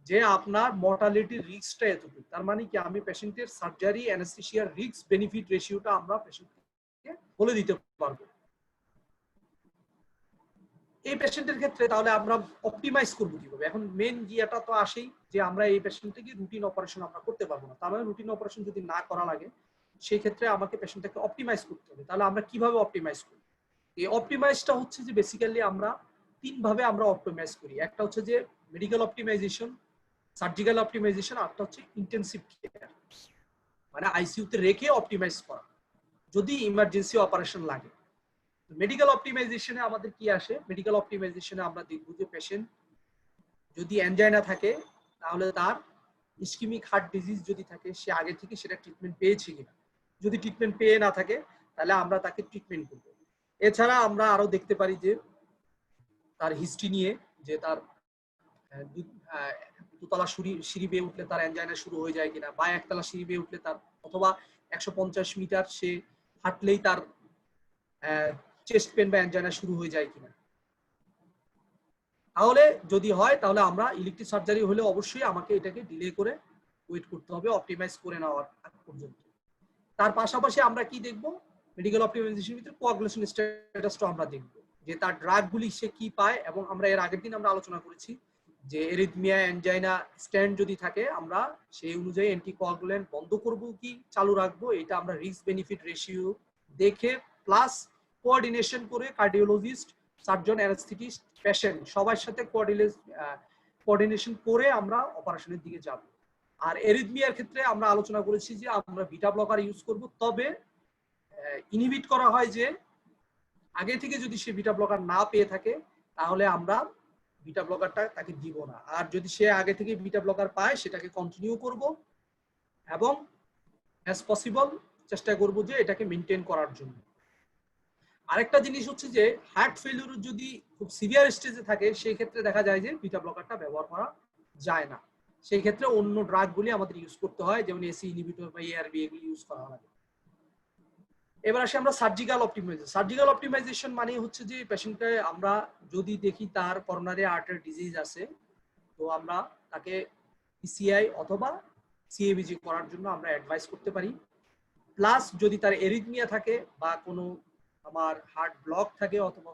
যে আপনার মর্টালিটির রিস্কটা এতটুকু। তার মানে কি আমি পেশেন্টের সার্জারি অ্যানেস্থেসিয়ার রিস্ক বেনিফিট রেশিওটা আমরা পেশেন্টকে বলে দিতে পারবো। এই পেশেন্টের ক্ষেত্রে তাহলে আমরা অপটিমাইজ করবো কিভাবে? এখন মেন গিয়াটা তো আসেই যে আমরা এই পেশেন্টকে রুটিন অপারেশন আমরা করতে পারবো না, তার মানে রুটিন অপারেশন যদি না করা লাগে সেই ক্ষেত্রে আমাকে পেশেন্টটাকে অপটিমাইজ করতে হবে। তাহলে আমরা কিভাবে অপটিমাইজ করি? এই অপটিমাইজটা হচ্ছে যে বেসিক্যালি আমরা 3 ভাবে আমরা অপটিমাইজ করি। একটা হচ্ছে যে মেডিকেল অপটিমাইজেশন, সার্জিক্যাল অপটিমাইজেশন, আরটা হচ্ছে ইন্টেনসিভ কেয়ার, মানে আইসিইউতে রেখে অপটিমাইজ করা যদি ইমার্জেন্সি অপারেশন লাগে। মেডিকেল অপটিমাইজেশনে আমাদের কি আসে? মেডিকেল অপটিমাইজেশনে আমরা দেখব যে পেশেন্ট যদি অ্যানজাইনা থাকে তাহলে তার ইসকিমিক হার্ট ডিজিজ যদি থাকে সে আগে থেকে সেটা ট্রিটমেন্ট পেয়েছে কিনা, যদি ট্রিটমেন্ট পেয়ে না থাকে তাহলে আমরা তাকে ট্রিটমেন্ট করব। এছাড়া আমরা আরো দেখতে পারি যে তার হিস্ট্রি নিয়ে, যে তার দুতলা সিঁড়ি বেয়ে উঠলে তার অ্যানজাইনা শুরু হয়ে যায় কিনা, বা একতলা সিঁড়ি বেয়ে উঠলে তার, অথবা 150 মিটার সে হাঁটলেই তার চেস্ট পেন বা অ্যানজাইনা শুরু হয়ে যায় কিনা। তাহলে যদি হয় তাহলে আমরা ইলেকটিভ সার্জারি হলে অবশ্যই আমাকে এটাকে ডিলে করে ওয়েট করতে হবে অপটিমাইজ করে নেওয়ার আগ পর্যন্ত। তার পাশাপাশি আমরা কি দেখব? মেডিকেল অপটিমাইজেশনের ভিতরে কোয়াগুলেশন স্ট্যাটাসটা আমরা দেখব, যে তার ড্রাগগুলি সে কি পায়, এবং আমরা এর আগের দিন আমরা আলোচনা করেছি যে এরিথমিয়া অ্যানজাইনা স্ট্যান্ড যদি থাকে আমরা সেই অনুযায়ী অ্যান্টিকোয়াগুলেন্ট বন্ধ করব কি চালু রাখবো, এটা আমরা রিস্ক বেনিফিট রেশিও দেখে প্লাস কোঅর্ডিনেশন করে কার্ডিওলজিস্ট, সার্জন, অ্যানেস্থেটিস্ট, পেশেন্ট সবার সাথে কোঅর্ডিনেশন করে আমরা অপারেশনের দিকে যাব। আর এরিথমিয়ার ক্ষেত্রে আমরা আলোচনা করেছি যে আমরা বিটা ব্লকার ইউজ করব, তবে ইনহিবিট করা হয় যে আগে থেকে যদি সে বিটা ব্লকার না পেয়ে থাকে তাহলে আমরা বিটা ব্লকারটা তাকে দিব না, আর যদি সে আগে থেকে বিটা ব্লকার পায় সেটাকে কন্টিনিউ করব এবং অ্যাজ পসিবল চেষ্টা করব যে এটাকে মেনটেন করার জন্য। আরেকটা জিনিস হচ্ছে যে হার্ট ফেলিউর যদি খুব সিভিয়ার স্টেজে থাকে সেই ক্ষেত্রে দেখা যায় যে বিটা ব্লকারটা ব্যবহার করা যায় না, সেই ক্ষেত্রে অন্য ড্রাগগুলি আমাদের ইউজ করতে হয়, যেমন এসি ইনহিবিটর বা এআরবি এগুলি ইউজ করা হয়। এবার আসি আমরা সার্জিক্যাল অপটিমাইজেশন। সার্জিক্যাল অপটিমাইজেশন মানে হচ্ছে যে পেশেন্টকে আমরা যদি দেখি তার করোনারি আর্টারি ডিজিজ আছে তো আমরা তাকে পিসিআই অথবা সিএবিজি করার জন্য আমরা অ্যাডভাইস করতে পারি। প্লাস যদি তার এরিথমিয়া থাকে বা কোনো আমার হার্ট ব্লক থাকে, অথবা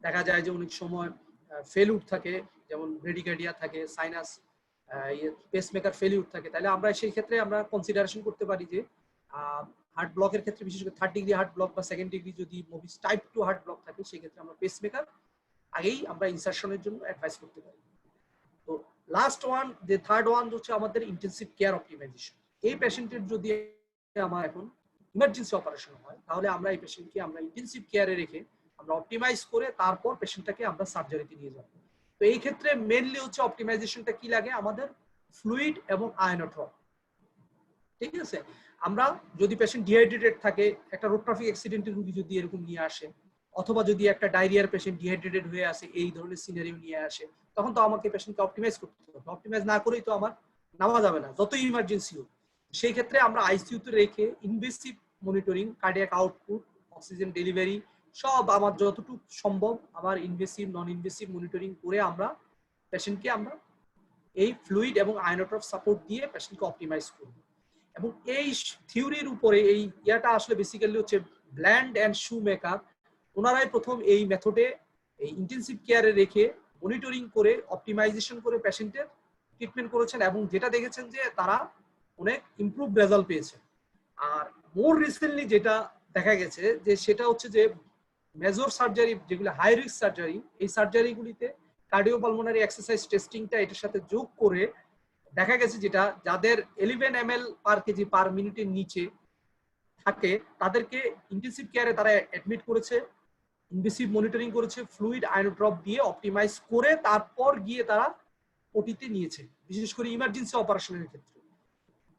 দেখা যায় যে অনেক সময় ফেলিউর থাকে, যেমন ব্রেডিকার্ডিয়া থাকে, সাইনাস পেসমেকার ফেলিউর থাকে, তাহলে আমরা সেই ক্ষেত্রে আমরা কনসিডারেশন করতে পারি যে হার্ট ব্লকের ক্ষেত্রে বিশেষ করে 3rd ডিগ্রি হার্ট ব্লক বা 2nd ডিগ্রি যদি মোভিস টাইপ 2 হার্ট ব্লক থাকে সেই ক্ষেত্রে আমরা পেসমেকার আগেই আমরা ইনসারশনের জন্য অ্যাডভাইস করতে পারি। তো লাস্ট ওয়ান, যে থার্ড ওয়ান হচ্ছে আমাদের ইন্টেনসিভ কেয়ার অপটিমাইজেশন। এই পেশেন্টের যদি আমার এখন ইমার্জেন্সি অপারেশন হয় তাহলে আমরা এই পেশেন্টকে আমরা ইন্টেনসিভ কেয়ারে রেখে আমরা অপটিমাইজ করে তারপর পেশেন্টটাকে আমরা সার্জারিতে নিয়ে যাব। তো এই ক্ষেত্রে মেইনলি হচ্ছে অপটিমাইজেশনটা কি লাগে আমাদের? ফ্লুইড এবং আয়োনোট্রপ। ঠিক আছে, আমরা যদি পেশেন্ট ডিহাইড্রেটেড থাকে, একটা রোড ট্রাফিক অ্যাক্সিডেন্টের রোগী যদি এরকম নিয়ে আসে, অথবা যদি একটা ডায়রিয়ার পেশেন্ট ডিহাইড্রেটেড হয়ে আসে, এই ধরনের সিনারিও নিয়ে আসে, তখন তো আমাকে পেশেন্টকে অপটিমাইজ করতে হবে। অপটিমাইজ না করেই তো আমার নামা যাবে না, যতই ইমার্জেন্সি হোক। সেই ক্ষেত্রে আমরা আইসিইউতে রেখে invasive monitoring, cardiac output, oxygen delivery সব আমার যতটুকু সম্ভব আমার ইনভেসিভ নন ইনভেসিভ মনিটরিং করে আমরা পেশেন্টকে আমরা এই ফ্লুইড এবং আয়োনোট্রপ সাপোর্ট দিয়ে পেশেন্টকে অপটিমাইজ করব। এবং এই থিওরির উপরে এই ইয়াটা আসলে বেসিক্যালি হচ্ছে ব্ল্যান্ড অ্যান্ড শু মেকার, ওনারাই প্রথম এই মেথডে এই ইন্টেনসিভ কেয়ারে রেখে মনিটরিং করে অপটিমাইজেশন করে পেশেন্টের ট্রিটমেন্ট করেছেন, এবং যেটা দেখেছেন যে তারা অনেক ইমপ্রুভ রেজাল্ট পেয়েছে। আর মোর রিসেন্টলি যেটা দেখা গেছে যে সেটা হচ্ছে যে মেজর সার্জারি যেগুলো হাই রিস্ক সার্জারি, এই সার্জারিগুলিতে কার্ডিওপালমোনারি এক্সারসাইজ টেস্টিংটা এটার সাথে যোগ করে দেখা গেছে যেটা যাদের 11 ml পার কেজি পার মিনিটের নিচে থাকে তাদেরকে ইন্টেনসিভ কেয়ারে তারা অ্যাডমিট করেছে, ইনভেসিভ মনিটরিং করেছে, ফ্লুইড আয়োড্রপ দিয়ে অপটিমাইজ করে তারপর গিয়ে তারা ওটিতে নিয়েছে, বিশেষ করে ইমার্জেন্সি অপারেশনের ক্ষেত্রে।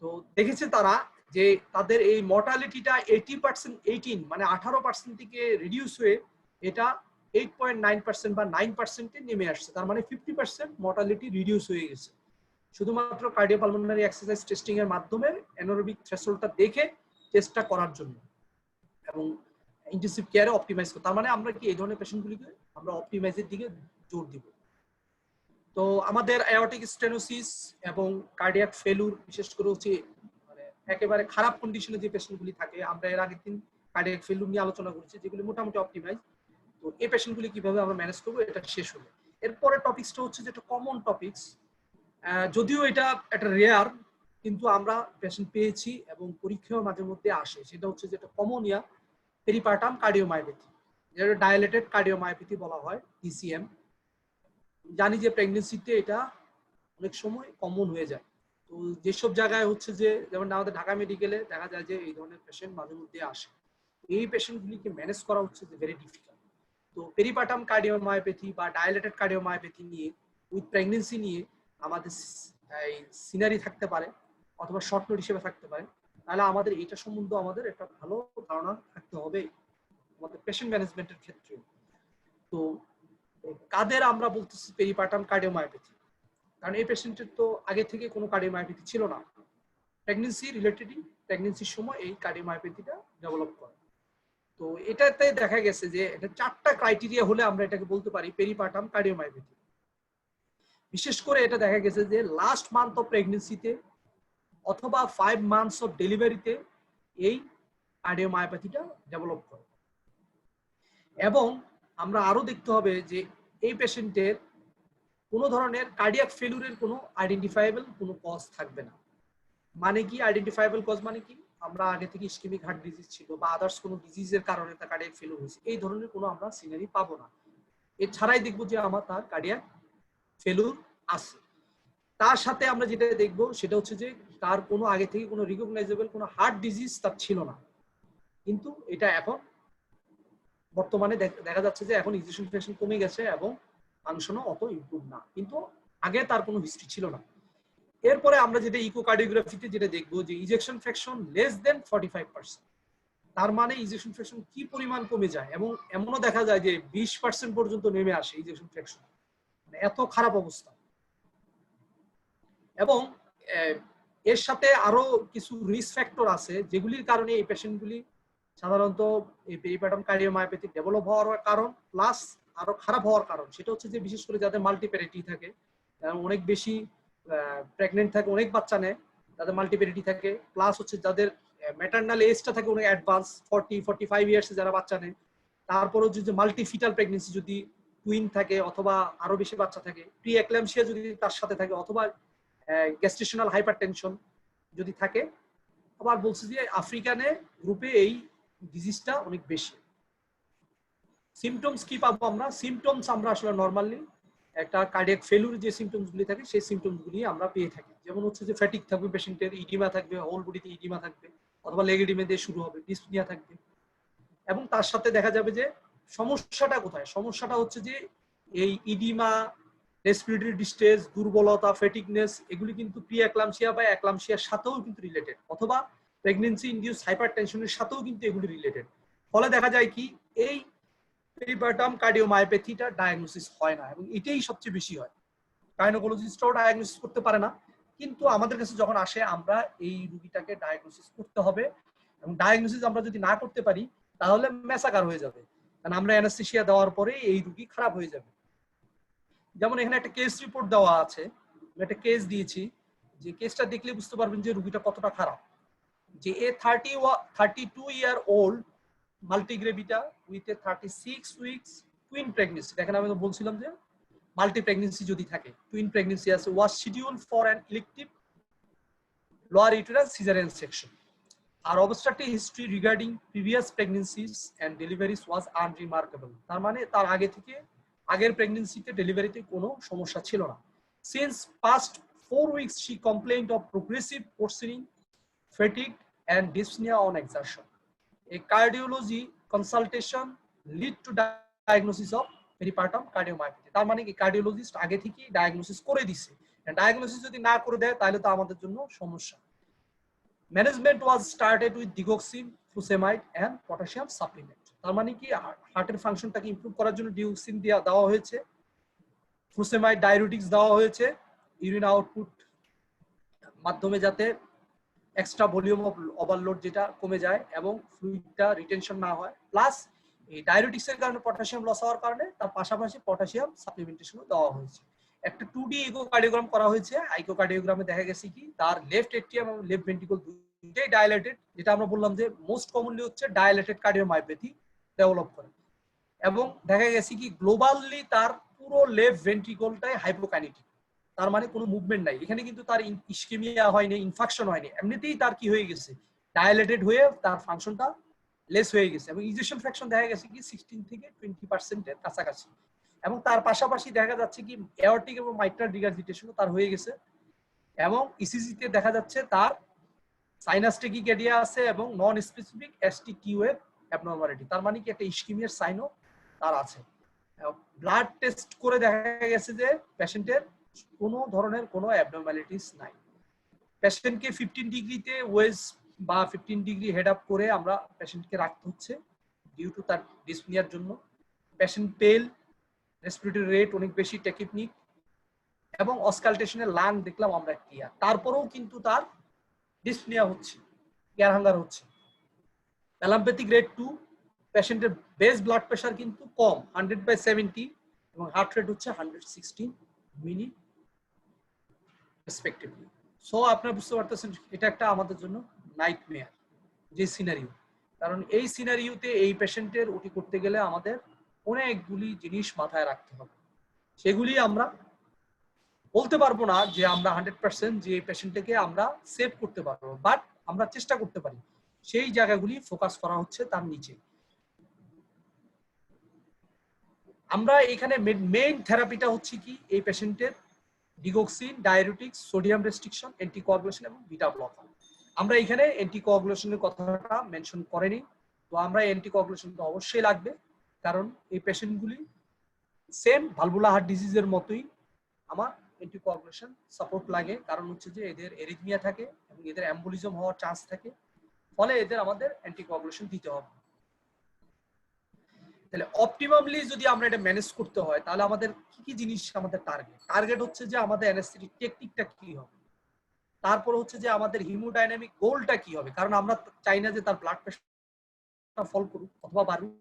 তো দেখেছে তারা যে তাদের এই মর্টালিটিটা 18 মানে 18% থেকে রিডিউস হয়ে এটা 8.9% বা 9% নেমে আসছে। তার মানে 50% মর্টালিটি রিডিউস হয়ে গেছে শুধুমাত্র কার্ডিওপালমোনারি এক্সারসাইজ টেস্টিং এর মাধ্যমে অ্যানারোবিক থ্রেশহোল্ডটা দেখে টেস্টটা করার জন্য এবং ইন্টেনসিভ কেয়ারে অপটিমাইজ করতে। তার মানে আমরা কি এই ধরনের পেশেন্টগুলিকে আমরা অপটিমাইজের দিকে জোর দিব। তো আমাদের অ্যাওর্টিক স্টেনোসিস এবং কার্ডিয়াক ফেলুর বিশেষ করে হচ্ছে মানে একেবারে খারাপ কন্ডিশনে যে পেশেন্টগুলি থাকে, আমরা এর আগের দিন কার্ডিয়াক ফেলুর নিয়ে আলোচনা করেছি যেগুলি মোটামুটি অপটিমাইজ। তো এই পেশেন্টগুলি কিভাবে আমরা ম্যানেজ করবো এটা শেষ হলো। এরপরে টপিকসটা হচ্ছে যেটা কমন টপিকস, যদিও এটা একটা রেয়ার কিন্তু আমরা পেশেন্ট পেয়েছি এবং পরীক্ষাও মাঝে মধ্যে আসে, সেটা হচ্ছে যেটা কমনিয়া পেরিপার্টাম কার্ডিওমায়োপ্যাথি, যেটা ডায়ালেটেড কার্ডিওমায়োপ্যাথি বলা হয়, ডিসিএম। জানি যে প্রেগনেন্সিতে এটা অনেক সময় কমন হয়ে যায়। তো যেসব জায়গায় হচ্ছে যে যেমন আমাদের ঢাকা মেডিকেলে দেখা যায় যে এই ধরনের পেশেন্ট মাঝে মধ্যে আসে, এই পেশেন্টগুলিকে ম্যানেজ করা হচ্ছে যে ভেরি ডিফিকাল্ট। তো পেরিপার্টাম কার্ডিওমায়োপ্যাথি বা ডায়ালেটেড কার্ডিওমায়োপ্যাথি নিয়ে উইথ প্রেগনেন্সি নিয়ে আমাদের এই সিনারি থাকতে পারে অথবা শর্ট নোট হিসেবে থাকতে পারে, তাহলে আমাদের এটা সম্বন্ধে আমাদের একটা ভালো ধারণা থাকতে হবে আমাদের পেশেন্ট ম্যানেজমেন্টের ক্ষেত্রে। তো কাদের আমরা বলতেছি পেরিপার্টাম কার্ডিওমায়োপ্যাথি, কারণ এই পেশেন্টের তো আগে থেকে কোনো কার্ডিওমায়োপ্যাথি ছিল না, প্রেগনেন্সি রিলেটেডই প্রেগনেন্সির সময় এই কার্ডিওমায়োপ্যাথিটা ডেভেলপ করে। তো এটাতে দেখা গেছে যে এটা 4টা ক্রাইটেরিয়া হলে আমরা এটাকে বলতে পারি পেরিপার্টাম কার্ডিওমায়োপ্যাথি। বিশেষ করে এটা দেখা গেছে যে লাস্ট মান্থ অফ প্রেগনেন্সিতে অথবা 5 মান্থস অফ ডেলিভারিতে এই কার্ডিওমায়োপ্যাথিটা ডেভেলপ করে। এবং আমরা আরো দেখতে হবে যে এই পেশেন্টের কোনো ধরনের কার্ডিয়াক ফেলুরের কোনো আইডেন্টিফাইবল কোনো কজ থাকবে না। মানে কি আইডেন্টিফাইবল কজ মানে কি, আমরা আগে থেকে ইসকেমিক হার্ট ডিজিজ ছিল বা আদার্স কোনো ডিজিজের কারণে তার কার্ডিয়াক ফেলুর হয়েছে, এই ধরনের কোনো আমরা সিনারি পাবো না। এছাড়াই দেখবো যে আমার তার কার্ডিয়াক ফেলুর আছে। তার সাথে আমরা যেটা দেখবো সেটা হচ্ছে যে তার কোনো আগে থেকে কোনো রিকগনাইজেবল কোনো হার্ট ডিজিজ তার ছিল না, কিন্তু এটা এখন বর্তমানে দেখা যাচ্ছে যে এখন ইনজেকশন ফ্যাকশন কমে গেছে এবং ফাংশনও অত ইমপ্রুভ না, কিন্তু আগে তার কোনো হিস্ট্রি ছিল না। এরপরে আমরা যেটা ইকোকার্ডিওগ্রাফিতে যেটা দেখবো যে ইনজেকশন ফ্র্যাকশন লেস দেন 45%, তার মানে ইনজেকশন ফ্র্যাকশন কি পরিমাণ কমে যায় এবং এমনও দেখা যায় যে 20% পর্যন্ত নেমে আসে ইনজেকশন ফ্র্যাকশন, মানে এত খারাপ অবস্থা। এবং এর সাথে আরো কিছু রিস্ক ফ্যাক্টর আছে যেগুলির কারণে এই পেশেন্টগুলি সাধারণত এই পেরিপার্টাম কার্ডিওমায়োপ্যাথি ডেভেলপ হওয়ার কারণ প্লাস আরো খারাপ হওয়ার কারণ সেটা হচ্ছে যে বিশেষ করে যাদের মাল্টিপ্যারিটি থাকে, অনেক বেশি প্রেগনেন্ট থাকে, অনেক বাচ্চা নেয়, তাদের মাল্টিপ্যারিটি থাকে, প্লাস হচ্ছে যাদের ম্যাটারনাল এজটা থাকে অনেক অ্যাডভান্স 40-45 ইয়ার্সে যারা বাচ্চা নেয়, তারপরও যদি মাল্টিফিটাল প্রেগনেন্সি যদি টুইন থাকে অথবা আরো বেশি বাচ্চা থাকে, প্রি এক্লাম্পসিয়া যদি তার সাথে থাকে অথবা গ্যাস্ট্রেশনাল হাইপারটেনশন যদি থাকে, আবার বলছি যে আফ্রিকানে গ্রুপে এই ডিজিজটা অনেক বেশি। সিমটমস কি পাবো আমরা? সিমটমস আমরা আসলে নরমালি একটা কার্ডিয়াক ফেলুর যে সিমটমস গুলি থাকে সেই সিমটমস গুলি আমরা পেয়ে থাকি, যেমন হচ্ছে যে ফ্যাটিক থাকবে পেশেন্টের, ইডিমা থাকবে, হোল বডিতে ইডিমা থাকবে অথবা লেগ ইডিমা দিয়ে শুরু হবে, ডিসপনিয়া থাকবে। এবং তার সাথে দেখা যাবে যে সমস্যাটা কোথায়, সমস্যাটা হচ্ছে যে এই ইডিমা, রেসপিরেটরি ডিস্ট্রেস, দুর্বলতা, ফ্যাটিকনেস এগুলি কিন্তু প্রি এক্লাম্পসিয়া বা এক্লাম্পসিয়ার সাথেও কিন্তু রিলেটেড অথবা প্রেগন্যান্সি ইনডিউস হাইপারটেনশনের সাথেও কিন্তু এগুলি রিলেটেড। ফলে দেখা যায় কি এই পেরিপার্টাম কার্ডিওমায়োপ্যাথিটা ডায়াগনোসিস হয় না এবং এটাই সবচেয়ে বেশি হয়। গাইনোকোলজিস্টরাও ডায়াগনোসিস করতে পারে না, কিন্তু আমাদের কাছে যখন আসে আমরা এই রোগীটাকে ডায়াগনোসিস করতে হবে এবং ডায়াগনোসিস আমরা যদি না করতে পারি তাহলে ম্যাসাকার হয়ে যাবে, কারণ আমরা অ্যানাস্থেসিয়া দেওয়ার পরে এই রোগী খারাপ হয়ে যাবে। যেমন এখানে একটা কেস রিপোর্ট দেওয়া আছে, আমি একটা কেস দিয়েছি, যে কেসটা দেখলে বুঝতে পারবেন যে রোগীটা কতটা খারাপ। যে a 32 year old multigravida with a 36 weeks twin pregnancy, দেখেন আমি বলছিলাম যে মাল্টি প্রেগনেন্সি যদি থাকে, টুইন প্রেগনেন্সি আছে, was schedule for an elective lower uterus caesarean section. আর obstructive history regarding previous pregnancies and deliveries was unremarkable, তার মানে তার আগে থেকে আগের প্রেগনেন্সিতে ডেলিভারিতে কোনো সমস্যা ছিল না। Since past 4 weeks she complained of progressive porcine fatigue and dyspnea on exertion. A cardiology consultation lead to diagnosis of peripartum cardiomyopathy. তার মানে কি কার্ডিওলজিস্ট আগে থেকেই ডায়াগনোসিস করে দিছে। ডায়াগনোসিস যদি না করে দেয় তাহলে তো আমাদের জন্য সমস্যা। Management was started with digoxin, furosemide and potassium supplement. তার মানে কি হার্টের ফাংশনটাকে ইমপ্রুভ করার জন্য ডিগক্সিন দেওয়া হয়েছে, ফুরোসেমাইড ডায়ুরেটিক্স দেওয়া হয়েছে ইউরিন আউটপুট মাধ্যমে যাতে এক্সট্রা ভলিউম অফ ওভারলোড যেটা কমে যায় এবং ফ্লুইডটা রিটেনশন না হয়, প্লাস এই ডায়ুরেটিক্সের কারণে পটাশিয়াম লস হওয়ার কারণে তার পাশাপাশি পটাশিয়াম সাপ্লিমেন্টেশনও দেওয়া হয়েছে। একটা 2D ইকোকার্ডিওগ্রাম করা হয়েছে। ইকোকার্ডিওগ্রামে দেখা গেছে কি তার লেফট এট্রিয়াম এবং লেফট ভেন্ট্রিকল দুটোই ডায়ালেটেড, যেটা আমরা বললাম যে মোস্ট কমনলি হচ্ছে ডায়ালেটেড কার্ডিওমায়োপ্যাথি ডেভেলপ করে। এবং দেখা গেছে কি গ্লোবালি তার পুরো লেফট ভেন্ট্রিকলটাই হাইপোকাইনেটিক, তার মানে কোনো মুভমেন্ট নাই। এখানে কিন্তু তার ইসকেমিয়া হয়নি, ইনফেকশন হয়নি, এমনিতেই তার কি হয়ে গেছে ডায়ালেটেড হয়ে তার ফাংশনটা লেস হয়ে গেছে এবং ইজেকশন ফ্র্যাকশন দেখা গেছে কি 16 থেকে 20% এর কাছাকাছি। এবং তার পাশাপাশি দেখা যাচ্ছে কি এওরটিক এবং মাইট্রাল রিগার্জিটেশনও তার হয়ে গেছে এবং ইসিজিতে দেখা যাচ্ছে তার সাইনাস টেকিকার্ডিয়া আছে এবং নন স্পেসিফিক এসটিকিউ এর অ্যাবনরমালিটি, তার মানে কি একটা ইসকেমিয়ার সাইনও তার আছে। ব্লাড টেস্ট করে দেখা গেছে যে পেশেন্টের কোনো ধরনের কোনো অ্যাবনরমালিটিস নাই। পেশেন্টকে 15 ডিগ্রিতে ওয়েজ বা 15 ডিগ্রি হেড আপ করে আমরা পেশেন্টকে রাখতে হচ্ছে ডিউ টু তার ডিসনিয়ার জন্য। পেশেন্ট পেল, রেসপিরেটরি রেট অনেক বেশি, টেকিপনিক এবং অসকালটেশনের লাং দেখলাম আমরা ক্লিয়ার, তারপরেও কিন্তু তার ডিসনিয়া হচ্ছে, এয়ার হাঙ্গার হচ্ছে। অ্যালাম্পেথিক রেট 2, পেশেন্টের বেস ব্লাড প্রেশার কিন্তু কম 100/70 এবং হার্ট রেট হচ্ছে 116 মিলি রেসপেক্টিভলি। সো আপনারা বুঝতে পারতেছেন এটা একটা আমাদের জন্য নাইটমেয়ার যে সিনারিও, কারণ এই সিনারিওতে এই পেশেন্টের ওটি করতে গেলে আমাদের অনেকগুলি জিনিস মাথায় রাখতে হবে। সেগুলি আমরা বলতে পারবো না যে আমরা 100% যে পেশেন্টটাকে আমরা সেভ করতে পারবো, বাট আমরা চেষ্টা করতে পারি। সেই জায়গাগুলি ফোকাস করা হচ্ছে তার নিচে। আমরা এখানে মেইন থেরাপিটা হচ্ছে কি এই পেশেন্টের digoxin, diuretics, sodium restriction, anticoagulation এবং বিটা ব্লকার। আমরা এখানে অ্যান্টিকোয়াগুলেশনের কথাটা মেনশন করিনি, তো আমরা অ্যান্টিকোয়াগুলেশনটা অবশ্যই লাগবে, কারণ এই পেশেন্টগুলি সেম ভালভুলার হার্ট ডিজিজের মতোই আমার অ্যান্টিকোয়াগুলেশন সাপোর্ট লাগে, কারণ হচ্ছে যে এদের এরিথমিয়া থাকে এবং এদের অ্যাম্বুলিজম হওয়ার চান্স থাকে, ফলে এদের আমাদের অ্যান্টিকোয়াগুলেশন দিতে হবে। তাহলে অপটিমামলি যদি আমরা এটা ম্যানেজ করতে হয় তাহলে আমাদের কি কি জিনিস আমাদের টার্গেট হচ্ছে যে আমাদের অ্যানেস্থেটিক টেকনিকটা কি হবে, তারপর হচ্ছে যে আমাদের হিমোডাইনামিক গোলটা কি হবে, কারণ আমরা চাই না যে তার ব্লাড প্রেশারটা ফল করুক অথবা বাড়ুক,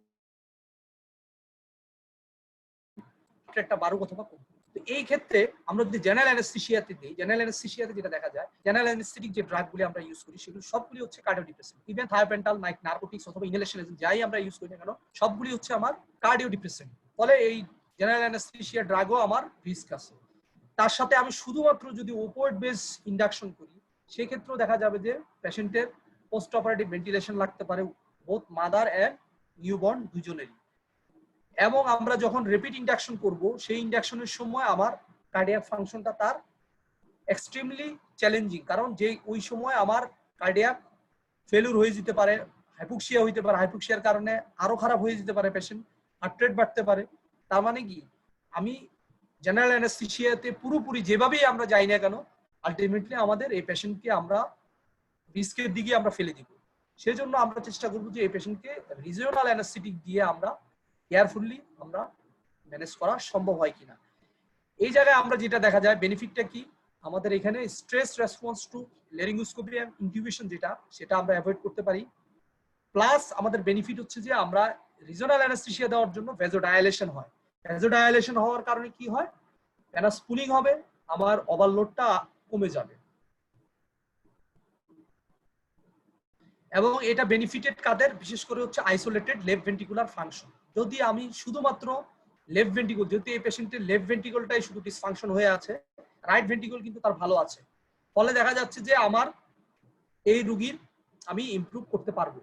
একটা বাড়ুক অথবা কমুক। তো এই ক্ষেত্রে আমরা যদি জেনারেল অ্যানেস্থেসিয়াতে দিই, জেনারেল অ্যানেস্থেসিয়াতে যেটা দেখা যায়, জেনারেল অ্যানেস্থেটিক যে ড্রাগগুলি আমরা ইউজ করি সেগুলো সবগুলি হচ্ছে কার্ডিওডিপ্রেসেন্ট। ইভেন থায়োপেন্টাল, নার্কোটিক্স অথবা ইনহেলেশন এজেন্ট যাই আমরা ইউজ করি না কেন সবগুলি হচ্ছে আমার কার্ডিওডিপ্রেসেন্ট, ফলে এই জেনারেল অ্যানেস্থেসিয়া ড্রাগও আমার রিস্ক আছে। তার সাথে আমি শুধুমাত্র যদি ওপিওয়েড বেস ইন্ডাকশন করি সেক্ষেত্রেও দেখা যাবে যে পেশেন্টের পোস্ট অপারেটিভ ভেন্টিলেশন লাগতে পারে বোথ মাদার অ্যান্ড নিউবর্ন দুজনেরই। এবং আমরা যখন রিপিট ইন্ডাকশন করব সেই ইন্ডাকশনের সময় আমার কার্ডিয়াক ফাংশনটা তার এক্সট্রিমলি চ্যালেঞ্জিং, কারণ যে ওই সময় আমার কার্ডিয়াক ফেলিউর হয়ে যেতে পারে, হাইপোক্সিয়া হইতে পারে, হাইপোক্সিয়ার কারণে আরো খারাপ হয়ে যেতে পারে পেশেন্ট, হার্ট রেট বাড়তে পারে। তার মানে কি আমি জেনারেল অ্যানেস্থেসিয়াতে পুরোপুরি যেভাবেই আমরা যাই না কেন আলটিমেটলি আমাদের এই পেশেন্টকে আমরা রিস্কের দিকে আমরা ফেলে দিব। সেজন্য আমরা চেষ্টা করবো যে এই পেশেন্টকে রিজিওনাল অ্যানেস্থেটিক দিয়ে আমরা কেয়ারফুলি আমরা ম্যানেজ করা সম্ভব হয় কিনা। এই জায়গায় আমরা যেটা দেখা যায় বেনিফিটটা কি, আমাদের এখানে stress response to laryngoscopy and intubation সেটা আমরা অ্যাভয়েড করতে পারি। প্লাস আমাদের বেনিফিট হচ্ছে যে আমরা রিজিওনাল অ্যানেস্থেসিয়া দেওয়ার জন্য ভ্যাসোডায়ালেশন হয়। ভ্যাসোডায়ালেশন হওয়ার কারণে কি হয়, ভেনাস পুলিং হবে, আমার ওভারলোডটা কমে যাবে। এবং এটা বেনিফিটেড কাদের, বিশেষ করে হচ্ছে আইসোলেটেড লেফট ভেন্ট্রিকুলার ফাংশন। যদি আমি শুধুমাত্র লেফট ভেন্ট্রিকল, যদি এই পেশেন্টের লেফট ভেন্ট্রিকলটাই শুধু ডিসফাংশন হয়ে আছে, রাইট ভেন্ট্রিকল কিন্তু তার ভালো আছে, ফলে দেখা যাচ্ছে যে আমার এই রোগীর আমি ইমপ্রুভ করতে পারবো।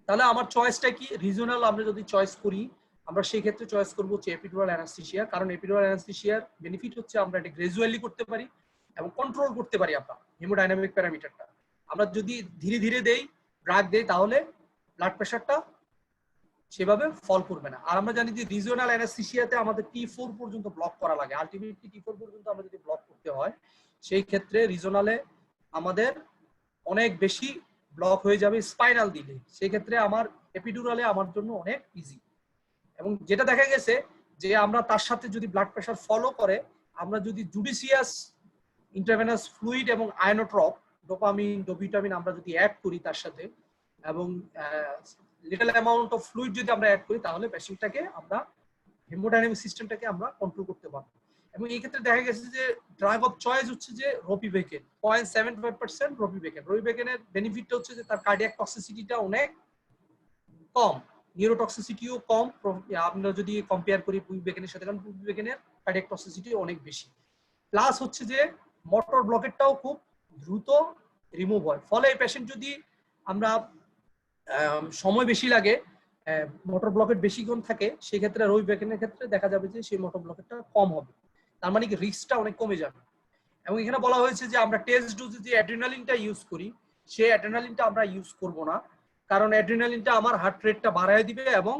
তাহলে আমার চয়েসটা কি, রিজিওনাল আমরা যদি চয়েস করি আমরা সেই ক্ষেত্রে চয়েস করবো হচ্ছে এপিডুরাল অ্যানাস্থেসিয়া, কারণ এপিডুরাল অ্যানাস্থেসিয়ার বেনিফিট হচ্ছে আমরা এটা গ্রাজুয়ালি করতে পারি এবং কন্ট্রোল করতে পারি আমরা হেমোডাইনামিক প্যারামিটারটা। আমরা যদি ধীরে ধীরে দেই, ড্রাগ দেই, তাহলে ব্লাড প্রেশারটা সেভাবে ফল করবে না। আর আমরা জানি যে রিজিওনাল অ্যানাস্থেসিয়াতে আমাদের T4 পর্যন্ত ব্লক করা লাগে, আলটিমেটলি T4 পর্যন্ত আমরা যদি ব্লক করতে হয়, সেই ক্ষেত্রে রিজিওনালে আমাদের অনেক বেশি ব্লক হয়ে যাবে স্পাইনাল দিলে, সেই ক্ষেত্রে আমার এপিডুরালে আমার জন্য অনেক ইজি। এবং যেটা দেখা গেছে যে আমরা তার সাথে যদি ব্লাড প্রেশার ফলো করে, আমরা যদি জুডিশিয়াস ইন্ট্রাভেনাস ফ্লুইড এবং আয়োনোট্রপ, ডোপামিন, ডোভিটামিন আমরা যদি অ্যাড করি তার সাথে, এবং লিটল অ্যামাউন্ট অফ ফ্লুইড যদি আমরা অ্যাড করি, তাহলে পেশেন্টটাকে আমরা হেমোডাইনামিক সিস্টেমটাকে আমরা কন্ট্রোল করতে পারবো। এবং এই ক্ষেত্রে দেখা গেছে যে ড্রাগ অফ চয়েস হচ্ছে যে রোপিভেকেন, 0.75% রোপিভেকেন। রোপিভেকেনের বেনিফিটটা হচ্ছে যে তার কার্ডিয়াক টক্সিসিটিটা অনেক কম, নিউরোটক্সিসিটিও কম আমরা যদি কম্পেয়ার করি পুইভেকেনের সাথে, কারণ পুইভেকেনের কার্ডিয়াক টক্সিসিটি অনেক বেশি। প্লাস হচ্ছে যে মোটর ব্লকেটটাও খুব দ্রুত রিমুভ হয়, ফলে এই পেশেন্ট যদি আমরা সময় বেশি লাগে, মোটর ব্লকেট বেশিক্ষণ থাকে, সেই ক্ষেত্রে রোপিভেকেনের ক্ষেত্রে দেখা যাবে যে সেই মোটর ব্লকেটটা কম হবে, তার মানে কি রিস্কটা অনেক কমে যাবে। এবং এখানে বলা হয়েছে যে আমরা টেস্ট ডোজে যে অ্যাড্রিনালিনটা ইউজ করি, সেই অ্যাড্রিনালিনটা আমরা ইউজ করব না, কারণ অ্যাড্রিনালিনটা আমার হার্ট রেটটা বাড়ায় দিবে এবং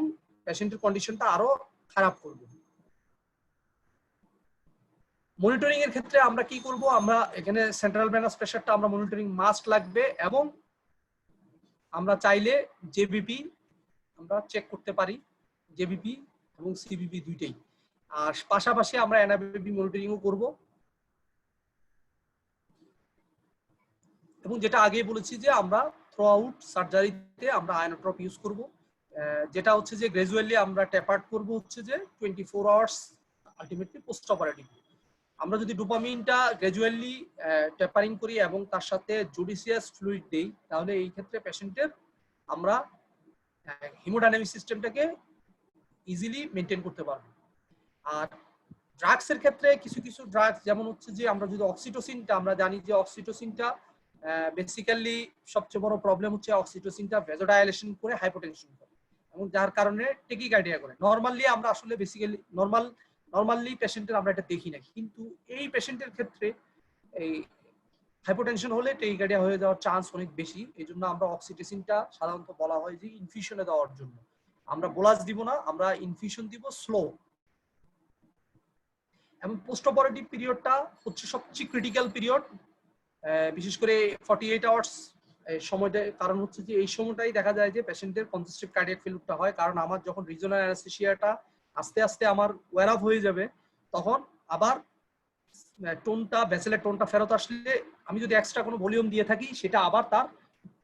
পেশেন্টের কন্ডিশনটা আরো খারাপ করবে। মনিটরিং এর ক্ষেত্রে আমরা কি করব, আমরা এখানে সেন্ট্রাল ভেনাস প্রেসারটা আমরা মনিটরিং মাস্ট লাগবে, এবং আমরা চাইলে জেবিপি আমরা চেক করতে পারি, জেবিপি এবং সিবিপি দুইটাই। আর পাশাপাশি আমরা এনআইবিপি মনিটরিংও করব। এবং যেটা আগে বলেছি যে আমরা থ্রু আউট সার্জারিতে আমরা আয়োনোট্রপ ইউজ করব, যেটা হচ্ছে যে গ্রাজুয়ালি আমরা ট্যাপার্ট করব হচ্ছে যে 24 আওয়ার্স আলটিমেটলি পোস্ট অপারেটিভ। আমরা যদি ডোপামিনটা গ্রাজুয়ালি ট্যাপারিং করি এবং তার সাথে জুডিশিয়াস ফ্লুইড দেই, তাহলে এই ক্ষেত্রে পেশেন্টের আমরা হেমোডাইনামিক সিস্টেমটাকে ইজিলি মেনটেন করতে পারবো। আর ড্রাগস এর ক্ষেত্রে কিছু কিছু ড্রাগস, যেমন হচ্ছে যে আমরা যদি অক্সিটোসিনটা, আমরা জানি যে অক্সিটোসিনটা বেসিক্যালি সবচেয়ে বড় প্রবলেম হচ্ছে অক্সিটোসিনটা ভেজোডাইলেশন করে হাইপোটেনশন করে, এবং যার কারণে টেকিকার্ডিয়া করে। নরমালি আমরা আসলে বেসিক্যালি নরমালি পেশেন্টের আমরা এটা দেখি না, কিন্তু এই পেশেন্টের ক্ষেত্রে এই হাইপোটেনশন হলে টেকিকার্ডিয়া হয়ে যাওয়ার চান্স অনেক বেশি। এই জন্য আমরা অক্সিটোসিনটা সাধারণত বলা হয় যে ইনফিউশনে দেওয়ার জন্য, আমরা বোলাস দিব না, আমরা ইনফিউশন দিব স্লো। এবং পোস্ট অপারেটিভ পিরিয়ডটা হচ্ছে সবচেয়ে ক্রিটিক্যাল পিরিয়ড, বিশেষ করে 48 আওয়ার্স সময়টা, কারণ হচ্ছে যে এই সময়টাই দেখা যায় যে পেশেন্টের কনজেস্টিভ কার্ডিয়াক ফেলিউরটা হয়। কারণ আমার যখন রিজিওনাল অ্যানাস্থেসিয়াটা আস্তে আস্তে আমার ওয়্যার অফ হয়ে যাবে, তখন আবার টোনটা, ভেসেলের টোনটা ফেরত আসলে, আমি যদি এক্সট্রা কোনো ভলিউম দিয়ে থাকি, সেটা আবার তার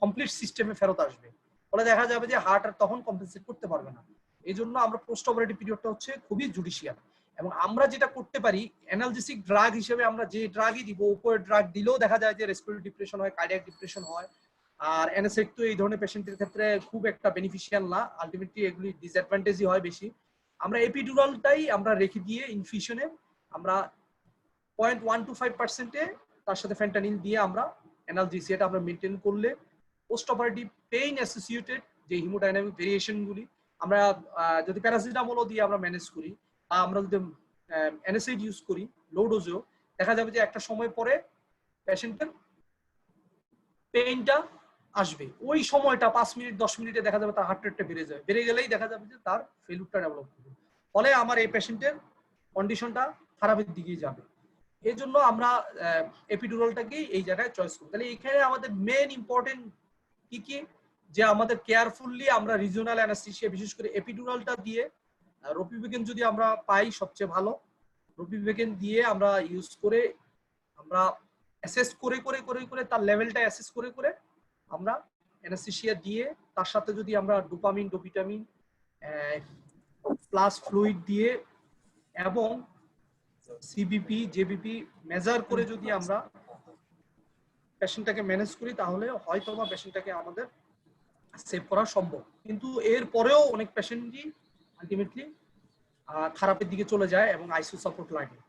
কমপ্লিট সিস্টেমে ফেরত আসবে, ফলে দেখা যাবে যে হার্ট আর তখন কম্পেনসেট করতে পারবে না। এই জন্য আমরা পোস্ট অপারেটিভ পিরিয়ডটা হচ্ছে খুবই জুডিশিয়াল। এবং আমরা যেটা করতে পারি, অ্যানালজেসিক ড্রাগ হিসেবে আমরা যে ড্রাগই দিব, উপরের ড্রাগ দিলেও দেখা যায় যে রেসপিরেটরি ডিপ্রেশন হয়, কার্ডিয়াক ডিপ্রেশন হয়। আর এনএসএড তো এই ধরনের পেশেন্টের ক্ষেত্রে খুব একটা বেনিফিশিয়াল না, আলটিমেটলি এগুলি ডিসঅ্যাডভান্টেজই হয় বেশি। আমরা এপিডুরালটাই আমরা রেখে দিয়ে ইনফিউশনে আমরা 0.125% তার সাথে ফেন্টানিল দিয়ে আমরা অ্যানালজেসিয়াটা আমরা মেনটেন করলে পোস্ট অপারেটিভ পেইন অ্যাসোসিয়েটেড যে হিমোডাইনামিক ভেরিয়েশনগুলি আমরা যদি প্যারাসিটামলও দিয়ে আমরা ম্যানেজ করি, বা আমরা যদি এনএসএড ইউজ করি লো ডোজেও, দেখা যাবে যে একটা সময় পরে পেশেন্টের পেইনটা আসবে। ওই সময়টা 5 মিনিট 10 মিনিটে দেখা যাবে তার হার্ট রেটটা বেড়ে যাবে, বেড়ে গেলেই দেখা যাবে যে তার ফেলিউরটা ডেভেলপ করবে, ফলে আমার এই পেশেন্টের কন্ডিশনটা খারাপের দিকে যাবে। এই জন্য আমরা এপিডুরালটাকেই এই জায়গায় চয়েস করি। তাহলে এখানে আমাদের মেন ইম্পর্টেন্ট কি কি, যে আমাদের কেয়ারফুললি আমরা রিজিওনাল অ্যানাস্থেসিয়া বিশেষ করে এপিডুরালটা দিয়ে, রোপিভেকেন যদি আমরা পাই সবচেয়ে ভালো, রোপিভেকেন দিয়ে আমরা ইউজ করে আমরা অ্যাসেস করে করে করে করে তার লেভেলটা অ্যাসেস করে করে আমরা অ্যানাস্থেসিয়া দিয়ে, তার সাথে যদি আমরা ডোপামিন, ডোভিটামিন প্লাস ফ্লুইড দিয়ে এবং সিবিপি, জেবিপি মেজার করে যদি আমরা পেশেন্টটাকে ম্যানেজ করি, তাহলে হয়তো বা পেশেন্টটাকে আমাদের সেভ করা সম্ভব। কিন্তু এর পরেও অনেক পেশেন্টই আলটিমেটলি খারাপের দিকে চলে যায় এবং আইসিইউ সাপোর্ট লাগে।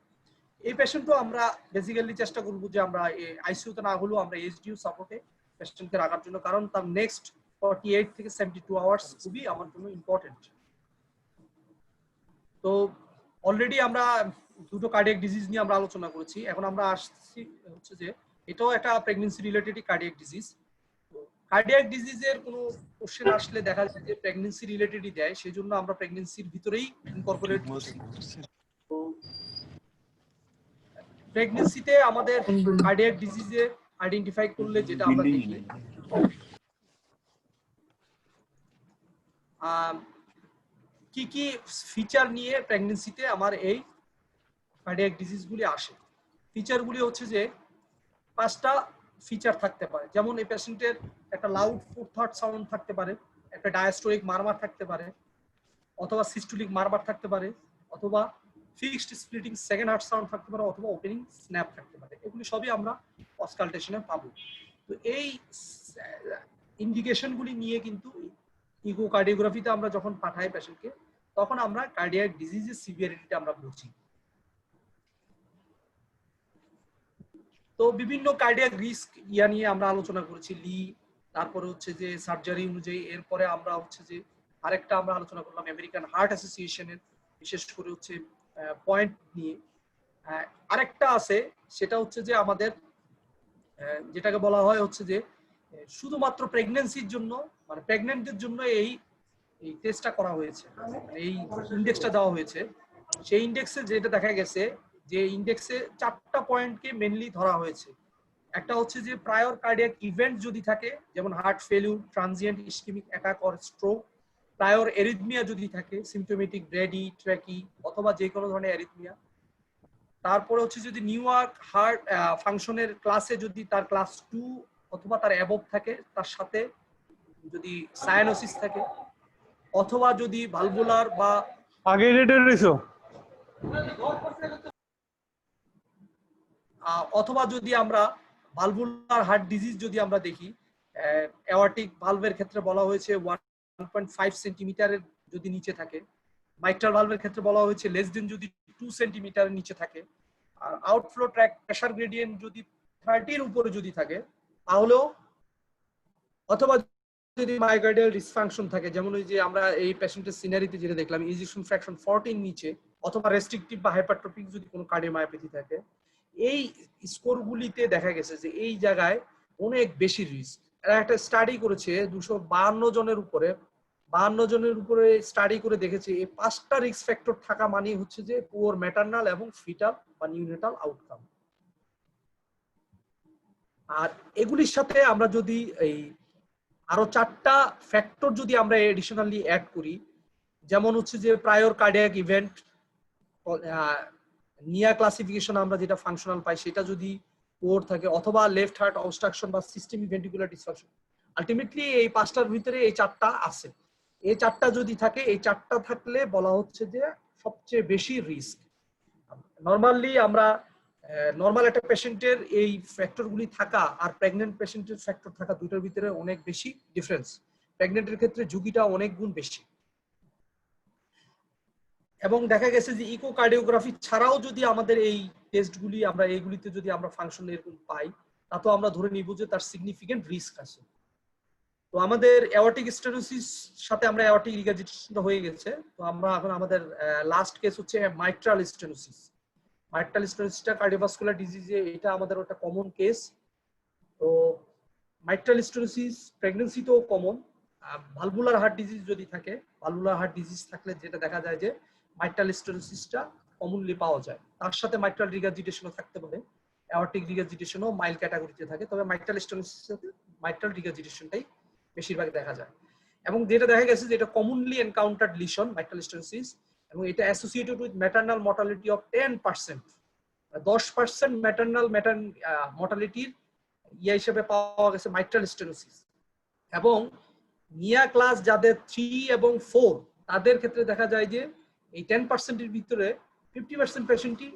এই পেশেন্টও আমরা বেসিক্যালি চেষ্টা করবো যে আমরা আইসিইউতে না হলেও আমরা এইচডিইউ সাপোর্টে পেশেন্টকে রাখার জন্য, কারণ তার নেক্সট 48 থেকে 72 আওয়ার্স খুবই আমার জন্য ইম্পর্টেন্ট। তো অলরেডি আমরা দুটো কার্ডিয়াক ডিজিজ নিয়ে আমরা আলোচনা করেছি। এখন আমরা আসছি হচ্ছে যে এটাও একটা pregnancy related cardiac disease. Cardiac ডিজিজের কোনো কোশ্চেন আসলে দেখা যায় যে প্রেগন্যান্সি রিলেটেডই দেয়, সেই জন্য আমরা প্রেগন্যান্সির ভিতরেই ইনকর্পোরেট করছি। তো প্রেগন্যান্সিতে আমাদের কার্ডিয়াক ডিজিজে আইডেন্টিফাই করলে যেটা আমরা দেখি কি কি ফিচার নিয়ে প্রেগন্যান্সিতে আমার এই কার্ডিয়াক ডিজিজগুলি আসে। ফিচারগুলি হচ্ছে যে 5টা ফিচার থাকতে পারে। যেমন এই পেশেন্টের একটা লাউড ফোর্থ হার্ট সাউন্ড থাকতে পারে, একটা ডায়াস্টোলিক মারমার থাকতে পারে, অথবা সিস্টোলিক মারমার থাকতে পারে, অথবা fixed splitting second heart sound থাকতে পারে, অথবা ওপেনিং স্ন্যাপ থাকতে পারে। এগুলি সবই আমরা অসকালটেশনে পাবো। তো এই ইন্ডিকেশনগুলি নিয়ে কিন্তু ইকোকার্ডিওগ্রাফিতে আমরা যখন পাঠাই পেশেন্টকে, তখন আমরা কার্ডিয়াক ডিজিজের সিভিয়ারিটিটা আমরা বুঝি। তো বিভিন্ন কার্ডিয়াক রিস্ক ইয়া নিয়ে আমরা আলোচনা করেছি, লি, তারপরে হচ্ছে যে সার্জারি অনুযায়ী। এরপরে আমরা হচ্ছে যে আরেকটা আমরা আলোচনা করলাম আমেরিকান হার্ট অ্যাসোসিয়েশনের, বিশেষ করে হচ্ছে পয়েন্ট নিয়ে। আরেকটা আছে, সেটা হচ্ছে যে আমাদের যেটাকে বলা হয় হচ্ছে যে শুধুমাত্র প্রেগন্যান্সির জন্য, মানে প্রেগন্যান্টদের জন্য এই টেস্টটা করা হয়েছে, মানে এই ইন্ডেক্সটা দেওয়া হয়েছে। সেই ইন্ডেক্সে যেটা দেখা গেছে যে ইন্ডেক্সে 4টা পয়েন্টকে মেনলি ধরা হয়েছে। একটা হচ্ছে যে প্রায়র কার্ডিয়াক ইভেন্ট যদি থাকে, যেমন heart failure, transient ischemic attack or stroke, prior arrhythmia যদি থাকে, সিম্পটোমেটিক ব্রেডি, ট্র্যাকি অথবা যে কোনো ধরনের এরিথমিয়া। তারপরে হচ্ছে যদি নিউইয়র্ক হার্ট ফাংশনের ক্লাসে যদি তার ক্লাস 2 অথবা তার অ্যাবভ থাকে, তার সাথে যদি সায়ানোসিস থাকে, অথবা যদি ভালভুলার বা আগে রেটে রইছো, অথবা যদি আমরা ভালভুলার হার্ট ডিজিজ যদি আমরা দেখি, অ্যাওর্টিক ভালভের ক্ষেত্রে বলা হয়েছে 1.5 সেন্টিমিটারের যদি নিচে থাকে, মাইট্রাল ভালভের ক্ষেত্রে বলা হয়েছে লেস দেন যদি 2 সেন্টিমিটারের নিচে থাকে, আর আউটফ্লো ট্র্যাক প্রেসার গ্রেডিয়েন্ট যদি 30 এর উপরে যদি থাকে, তাহলেও, অথবা যদি মায়োকার্ডিয়াল ডিসফাংশন থাকে, যেমন ওই যে আমরা এই পেশেন্টের সিনারিতে যেটা দেখলাম, ইজেকশন ফ্র্যাকশন 14 নিচে, অথবা রেস্ট্রিকটিভ বা হাইপারট্রফিক যদি কোনো কার্ডিওমায়োপ্যাথি থাকে, এই স্কোরগুলিতে দেখা গেছে যে এই জায়গায় অনেক বেশি রিস্ক। এরা একটা স্টাডি করেছে 252 জনের উপরে, 52 জনের উপরে স্টাডি করে দেখেছে এই 5টা রিস্ক ফ্যাক্টর থাকা মানে হচ্ছে যে পুয়ার ম্যাটারনাল এবং ফিটাল বা নিউনেটাল আউটকাম। আর এগুলির সাথে আমরা যদি এই আরো 4টা ফ্যাক্টর যদি আমরা এডিশনালি অ্যাড করি, যেমন হচ্ছে যে প্রায়র কার্ডিয়াক ইভেন্ট, নিয়া ক্লাসিফিকেশন আমরা যেটা ফাংশনাল পাই সেটা যদি ওর থাকে, অথবা লেফট হার্ট অবস্ট্রাকশন বা সিস্টেমিক ভেন্ট্রিকুলার ডিসফাংশন, আলটিমেটলি এই 5টার ভিতরে এই 4টা আছে। এই 4টা যদি থাকে, এই 4টা থাকলে বলা হচ্ছে যে সবচেয়ে বেশি রিস্ক। নরমালি আমরা নরমাল একটা পেশেন্টের এই ফ্যাক্টরগুলি থাকা আর প্রেগন্যান্ট পেশেন্টের ফ্যাক্টর থাকা দুটোর ভিতরে অনেক বেশি ডিফারেন্স। প্রেগন্যান্টের ক্ষেত্রে ঝুঁকিটা অনেক গুণ বেশি। এবং দেখা গেছে যে ইকোকার্ডিওগ্রাফি ছাড়াও যদি আমাদের এই টেস্টগুলি আমরা এইগুলিতে যদি আমরা ফাংশন এরকম পাই, তাতেও আমরা ধরে নিব যে তার সিগনিফিকেন্ট রিস্ক আছে। তো আমাদের অ্যাওর্টিক স্টেনোসিস সাথে আমরা অ্যাওর্টিক রিগার্জিটেশনটা হয়ে গেছে। তো আমরা এখন আমাদের লাস্ট কেস হচ্ছে মাইট্রাল স্টেনোসিস। মাইট্রাল স্টেনোসিসটা কার্ডিওভাস্কুলার ডিজিজে এটা আমাদের একটা কমন কেস। তো মাইট্রাল স্টেনোসিস প্রেগন্যান্সিতেও কমন। ভালভুলার হার্ট ডিজিজ যদি থাকে, ভালভুলার হার্ট ডিজিজ থাকলে যেটা দেখা যায় যে মাইট্রাল স্টেনোসিসটা কমনলি পাওয়া যায়। তার সাথে মাইট্রাল রিগার্জিটেশনও থাকতে পারে, অ্যাওর্টিক রিগার্জিটেশনও মাইল্ড ক্যাটাগরিতে থাকে, তবে মাইট্রাল স্টেনোসিসের সাথে মাইট্রাল রিগার্জিটেশনটাই বেশিরভাগ দেখা যায়। এবং যেটা দেখা গেছে যে এটা commonly encountered lesion mitral stenosis, এবং এটা associated with maternal mortality of 10%। 10% maternal মর্টালিটির ইয়া হিসেবে পাওয়া গেছে মাইট্রাল স্টেনোসিস। এবং নিয়া ক্লাস যাদের 3 এবং 4 তাদের ক্ষেত্রে দেখা যায় যে এই 10% এর ভিতরে 50% পেশেন্টই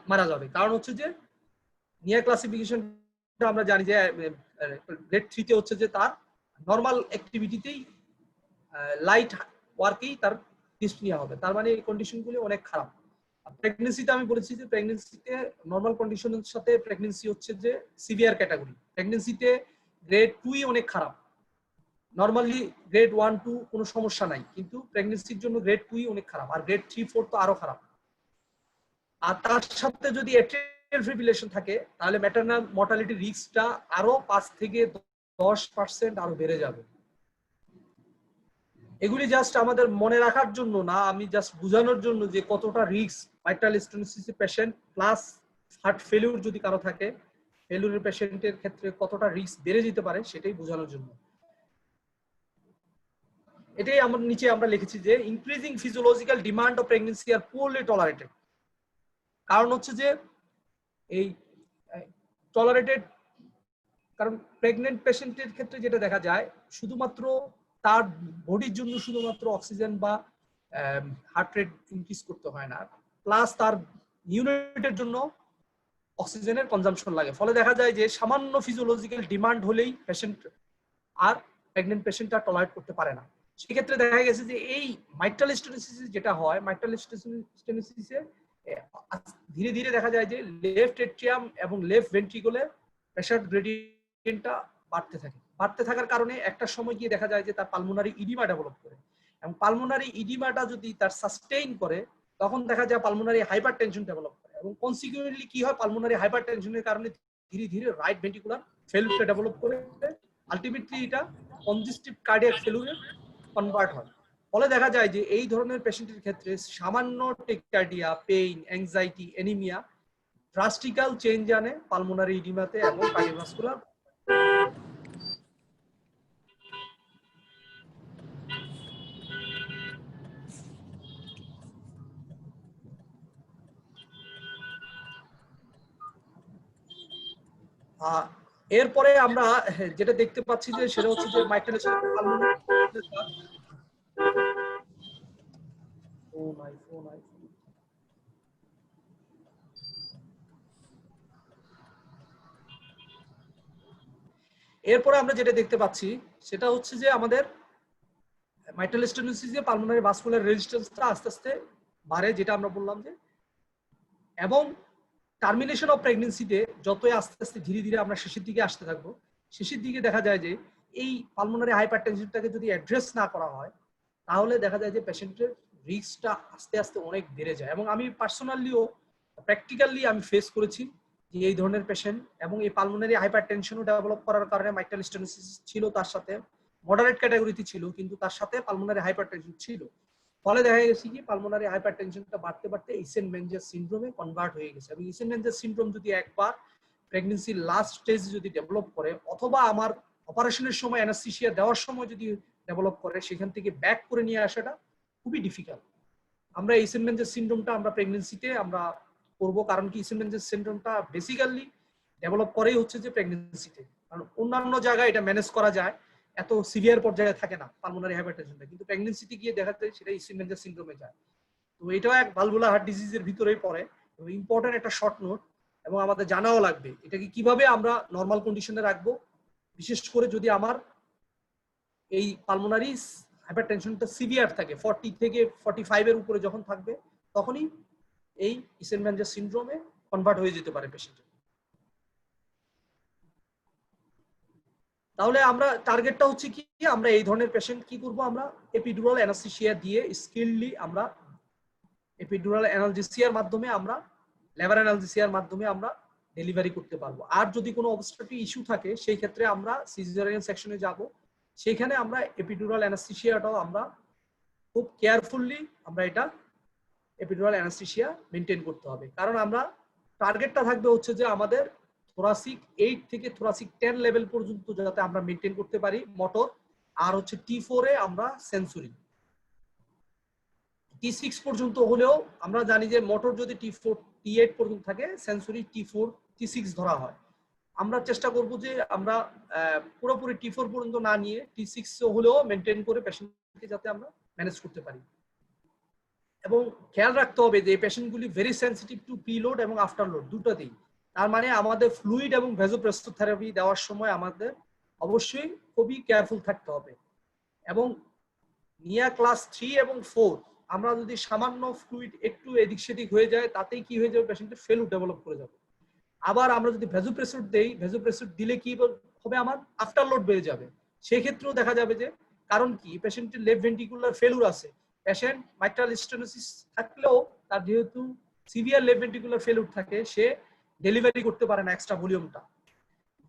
মারা যাবে। কারণ হচ্ছে যে নিয়া ক্লাসিফিকেশনটা আমরা জানি যে গ্রেড 3 তে হচ্ছে যে তার নরমাল অ্যাক্টিভিটিতেই লাইট ওয়ার্কেই তার ডিসপ্নিয়া হবে, তার মানে এই কন্ডিশনগুলি অনেক খারাপ। প্রেগন্যান্সিতে আমি বলেছি যে প্রেগন্যান্সিতে নরমাল কন্ডিশনের সাথে প্রেগন্যান্সি হচ্ছে যে সিভিয়ার ক্যাটাগরি। প্রেগন্যান্সিতে গ্রেড 2 অনেক খারাপ, নরমালি গ্রেড 1-2 কোনো সমস্যা নাই, কিন্তু প্রেগন্যান্সির জন্য গ্রেড 2 অনেক খারাপ, আর গ্রেড 3-4 তো আরো খারাপ। আর তার সাথে যদি এট্রিয়াল ফিব্রিলেশন থাকে তাহলে ম্যাটারনাল মর্টালিটি রিস্কটা আরো 5 থেকে 10% আরো বেড়ে যাবে। এগুলি জাস্ট আমাদের মনে রাখার জন্য না, আমি জাস্ট বোঝানোর জন্য যে কতটা risk mitral stenosis patient plus heart failure যদি কারো থাকে, ফেলিউরের পেশেন্টের ক্ষেত্রে কতটা রিস্ক বেড়ে যেতে পারে সেটাই বোঝানোর জন্য। এটাই আমার নিচে আমরা লিখেছি যে increasing physiological demand of pregnancy আর পুয়ারলি টলারেটেড। কারণ হচ্ছে যে এই টলারেটেড, কারণ প্রেগনেন্ট পেশেন্টের ক্ষেত্রে যেটা দেখা যায় শুধুমাত্র তার বডির জন্য শুধুমাত্র অক্সিজেন বা হার্ট রেট ইনক্রিজ করতে হয় না, প্লাস তার ইউনিটের জন্য অক্সিজেনের কনজাম্পশন লাগে। ফলে দেখা যায় যে সামান্য ফিজিওলজিক্যাল ডিমান্ড হলেই পেশেন্ট আর প্রেগনেন্ট পেশেন্ট আর টলারেট করতে পারে না। সেক্ষেত্রে দেখা গেছে যে এই মাইট্রাল স্টেনোসিস যেটা হয়, মাইট্রাল স্টেনোসিসে ধীরে ধীরে দেখা যায় যে লেফট এট্রিয়াম এবং লেফট ভেন্ট্রিকলে প্রেসার গ্রেডিয়েন্টটা বাড়তে থাকার কারণে একটা সময় গিয়ে দেখা যায় যে তার পালমোনারি ইডিমা ডেভেলপ করে, এবং পালমোনারি ইডিমাটা যদি তার সাস্টেইন করে তখন দেখা যায় পালমোনারি হাইপারটেনশন ডেভেলপ করে, এবং কনসিকুয়েন্টলি কি হয়, পালমোনারি হাইপারটেনশনের কারণে ধীরে ধীরে রাইট ভেন্ট্রিকুলার ফেলিউরটা ডেভেলপ করে, আলটিমেটলি এটা কনজেস্টিভ কার্ডিয়াক ফেলিউরে কনভার্ট হয়। ফলে দেখা যায় যে এই ধরনের পেশেন্টের ক্ষেত্রে সামান্য tachycardia, pain, anxiety, anaemia drastical change আনে পালমোনারি ইডিমাতে এবং কার্ডিওভাস্কুলার। এরপরে আমরা যেটা দেখতে পাচ্ছি যে সেটা হচ্ছে যে মাইট্রাল এরপরে আমরা যেটা দেখতে পাচ্ছি সেটা হচ্ছে যে আমাদের মাইট্রাল স্টেনোসিসে পালমোনারি ভাস্কুলার রেজিস্ট্যান্সটা আস্তে আস্তে বাড়ে, যেটা আমরা বললাম যে, এবং টার্মিনেশন অফ প্রেগন্যান্সিতে যতই আস্তে আস্তে ধীরে ধীরে আমরা শেষের দিকে আসতে থাকবো, শেষের দিকে দেখা যায় যে এই পালমোনারি হাইপারটেনশনটাকে যদি অ্যাড্রেস না করা হয় তাহলে দেখা যায় যে পেশেন্টের রিস্কটা আস্তে আস্তে অনেক বেড়ে যায়। এবং আমি পার্সোনালিও প্র্যাকটিক্যালি আমি ফেস করেছি যে এই ধরনের পেশেন্ট, এবং এই পালমোনারি হাইপারটেনশনও ডেভেলপ করার কারণে মাইট্রাল স্টেনোসিস ছিল, তার সাথে মডারেট ক্যাটাগরিতে ছিল, কিন্তু তার সাথে পালমোনারি হাইপারটেনশন ছিল। ফলে দেখা গেছে কি পালমোনারি হাইপারটেনশনটা বাড়তে বাড়তে ইসেন-মেঞ্জেস সিনড্রোমে কনভার্ট হয়ে গেছে, এবং ইসেন-মেঞ্জেস সিনড্রোম যদি একবার প্রেগন্যান্সির লাস্ট স্টেজ যদি ডেভেলপ করে, অথবা আমার অপারেশনের সময় অ্যানাস্থেসিয়া দেওয়ার সময় যদি ডেভেলপ করে, সেখান থেকে ব্যাক করে নিয়ে আসাটা খুবই ডিফিকাল্ট। আমরা ইসেন-মেঞ্জেস সিনড্রোমটা আমরা প্রেগন্যান্সিতে আমরা করব, কারণ কি ইসেন-মেঞ্জেস সিনড্রোমটা বেসিক্যালি ডেভেলপ করেই হচ্ছে যে প্রেগন্যান্সিতে, কারণ অন্যান্য জায়গায় এটা ম্যানেজ করা যায়, এত সিভিয়ার পর্যায়ে থাকে না পালমোনারি হাইপারটেনশনটা, কিন্তু প্রেগন্যান্সিতে গিয়ে দেখা যায় সেটা ইসেন-মেঞ্জেস সিনড্রোমে যায়। তো এটাও এক ভালভুলার হার্ট ডিজিজের ভিতরেই পড়ে, এবং ইম্পর্টেন্ট একটা শর্ট নোট, এবং আমাদের জানাও লাগবে এটাকে কিভাবে আমরা নর্মাল কন্ডিশনে রাখবো, বিশেষ করে যদি আমার এই পালমোনারি হাইপারটেনশনটা সিভিয়ার থাকে, 40 থেকে 45 এর উপরে যখন থাকবে, তখনই এই ইসেন-মেঞ্জেস সিনড্রোমে কনভার্ট হয়ে যেতে পারে পেশেন্টের। তাহলে আমরা টার্গেটটা হচ্ছে কি, আমরা এই ধরনের পেশেন্ট কি করব, আমরা এপিডুরাল অ্যানাস্থেসিয়া দিয়ে স্কিললি আমরা এপিডুরাল অ্যানালজেসিয়ার মাধ্যমে, আমরা লেভার অ্যানালজেসিয়ার মাধ্যমে আমরা ডেলিভারি করতে পারবো। আর যদি কোনো অবস্ট্রাকটিভ ইস্যু থাকে সেই ক্ষেত্রে আমরা সিজারিয়ান সেকশনে যাব, সেখানে আমরা এপিডুরাল অ্যানাস্থেসিয়াটাও আমরা খুব কেয়ারফুলি আমরা এটা এপিডুরাল অ্যানাস্থেসিয়া মেনটেন করতে হবে, কারণ আমরা টার্গেটটা থাকবে হচ্ছে যে আমাদের থোরাসিক 8 থেকে থোরাসিক 10 লেভেল পর্যন্ত যাতে আমরা মেনটেন করতে পারি মোটর, আর হচ্ছে T4 এ আমরা সেন্সরি, T6 পর্যন্ত হলেও আমরা জানি যে মোটর যদি T4 T8 পর্যন্ত থাকে, সেন্সরি T4 T6 ধরা হয়। আমরা চেষ্টা করব যে আমরা পুরোপুরি T4 পর্যন্ত না নিয়ে T6 হলেও মেনটেন করে পেশেন্টকে যাতে আমরা ম্যানেজ করতে পারি। এবং খেয়াল রাখতে হবে যে এই পেশেন্টগুলি ভেরি সেনসিটিভ টু প্রিলোড এবং আফটার লোড দুটোতেই। তার মানে আমাদের ফ্লুইড এবং ভ্যাসোপ্রেসর থেরাপি দেওয়ার সময় আমাদের অবশ্যই খুবই কেয়ারফুল থাকতে হবে। এবং নিয়া ক্লাস 3 এবং 4 আমরা যদি সামান্য ফ্লুইড একটু এদিক সেদিক হয়ে যায়, তাতেই কি হয়ে যাবে, পেশেন্টের ফেলুর ডেভেলপ করে যাবে। আবার আমরা যদি ভ্যাসোপ্রেসর দেই, ভ্যাসোপ্রেসর দিলে কি হবে, আমার আফটার লোড বেড়ে যাবে। সেক্ষেত্রেও দেখা যাবে যে কারণ কি পেশেন্টের লেফট ভেন্ট্রিকুলার ফেলুর আছে, পেশেন্ট মাইট্রাল স্টেনোসিস থাকলেও তার যেহেতু সিভিয়ার লেফট ভেন্ট্রিকুলার ফেলুর থাকে, সে ডেলিভারি করতে পারে না এক্সট্রা ভলিউমটা।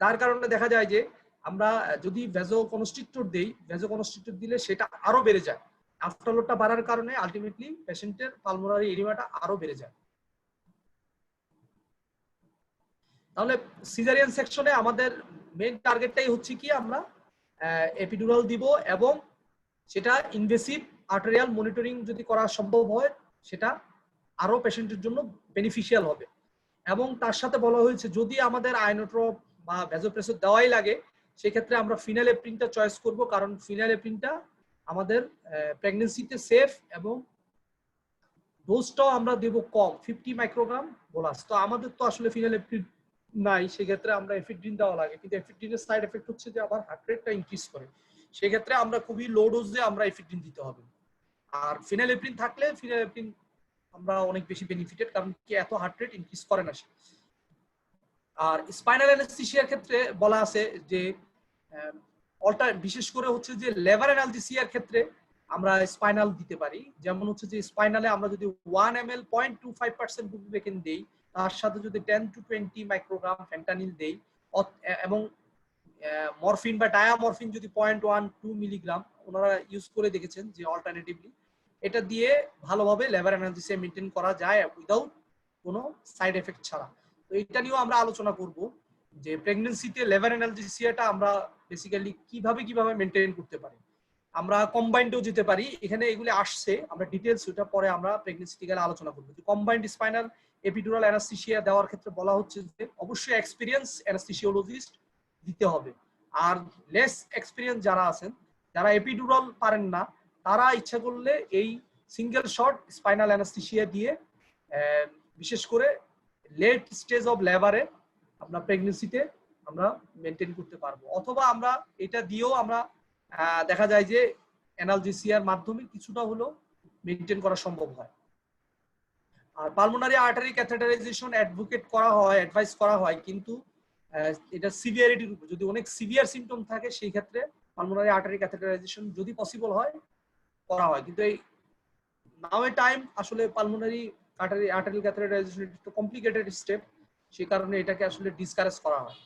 তার কারণে দেখা যায় যে আমরা যদি ভ্যাজোকনস্ট্রিক্টর দেই, ভ্যাজোকনস্ট্রিক্টর দিলে সেটা আরো বেড়ে যায়। আফটারলোডটা বাড়ার কারণে আলটিমেটলি পেশেন্টের পালমোনারি এডিমাটা আরো বেড়ে যায়। তাহলে সিজারিয়ান সেকশনে আমাদের মেইন টার্গেটটাই হচ্ছে কি, আমরা এপিডুরাল দিব এবং সেটা ইনভেসিভ আর্টেরিয়াল মনিটরিং যদি করা সম্ভব হয় সেটা আরো পেশেন্টের জন্য বেনিফিশিয়াল হবে। এবং তার সাথে বলা হয়েছে যদি আমাদের আইনোট্রপ বা ভ্যাজোপ্রেসর দেওয়াই লাগে সেক্ষেত্রে আমরা ফিনাইলেপ্রিনটা চয়েস করব, কারণ ফিনাইলেপ্রিনটা আমাদের প্রেগন্যান্সিতে সেফ এবং ডোজটাও আমরা দেব কম, 50 মাইক্রোগ্রাম বোলাস। তো আমাদের তো আসলে ফিনাইলেপ্রিন নাই, সেক্ষেত্রে আমরা এফিড্রিন দেওয়া লাগে, কিন্তু এফিড্রিনের সাইড এফেক্ট হচ্ছে যে আবার হার্ট রেটটা ইনক্রিজ করে, সেক্ষেত্রে আমরা খুবই লো ডোজ দিয়ে আমরা এফিড্রিন দিতে হবে। আর ফিনাইলেপ্রিন থাকলে ফিনাইলেপ্রিন আমরা অনেক বেশি বেনিফিটেড, কারণ কি এত হার্ট রেট ইনক্রিজ করে না সে। আর স্পাইনাল অ্যানেস্থেসিয়ার ক্ষেত্রে বলা আছে যে বিশেষ করে হচ্ছে যে লেভার অ্যানালজেসিয়ার ক্ষেত্রে আমরা স্পাইনাল দিতে পারি। যেমন হচ্ছে যে স্পাইনালে আমরা যদি 1 ml 0.25% বুপ্রোপিন দেই, তার সাথে যদি 10 to 20 মাইক্রোগ্রাম ফেন্টানিল দেই এবং মরফিন বা ডায়ামরফিন যদি 0.12 মিলিগ্রাম ওনারা ইউজ করে দেখেছেন যে অল্টারনেটিভলি, এটা দিয়ে ভালোভাবে লেভার অ্যানালজেসিয়া মেনটেন করা যায় উইদাউট কোনো সাইড এফেক্ট ছাড়া। তো এটা নিয়েও আমরা আলোচনা করব যে প্রেগন্যান্সিতে লেভার অ্যানালজেসিয়াটা আমরা বেসিক্যালি কিভাবে মেনটেন করতে পারি। আমরা কম্বাইন্ডও যেতে পারি, এখানে এগুলি আসছে, আমরা ডিটেইলস ওটা পরে আমরা প্রেগন্যান্সি গেলে আলোচনা করব। যে কম্বাইন্ড স্পাইনাল এপিডুরাল অ্যানাস্থেসিয়া দেওয়ার ক্ষেত্রে বলা হচ্ছে যে অবশ্যই এক্সপেরিয়েন্স অ্যানাস্থেসিওলজিস্ট দিতে হবে। আর লেস এক্সপেরিয়েন্স যারা আছেন, যারা এপিডুরাল পারেন না, তারা ইচ্ছা করলে এই সিঙ্গেল শট স্পাইনাল অ্যানাস্থেসিয়া দিয়ে বিশেষ করে লেট স্টেজ অফ লেবারে আমরা প্রেগন্যান্সিতে আমরা মেনটেন করতে পারবো, অথবা আমরা এটা দিয়েও আমরা দেখা যায় যে অ্যানালজেসিয়ার মাধ্যমে কিছুটা হলো মেনটেন করা সম্ভব হয়। আর পালমোনারি আর্টারি ক্যাথেটারাইজেশন অ্যাডভোকেট করা হয়, অ্যাডভাইস করা হয়, কিন্তু এটা সিভিয়ারিটির উপর, যদি অনেক সিভিয়ার সিমটম থাকে সেই ক্ষেত্রে পালমোনারি আর্টারি ক্যাথেটারাইজেশন যদি পসিবল হয় করা হয়। কিন্তু এই নাও এ টাইম আসলে পালমোনারি আর্টারি ক্যাথেটারাইজেশন একটু কমপ্লিকেটেড স্টেপ, সেই কারণে এটাকে আসলে ডিসকারেজ করা হয়।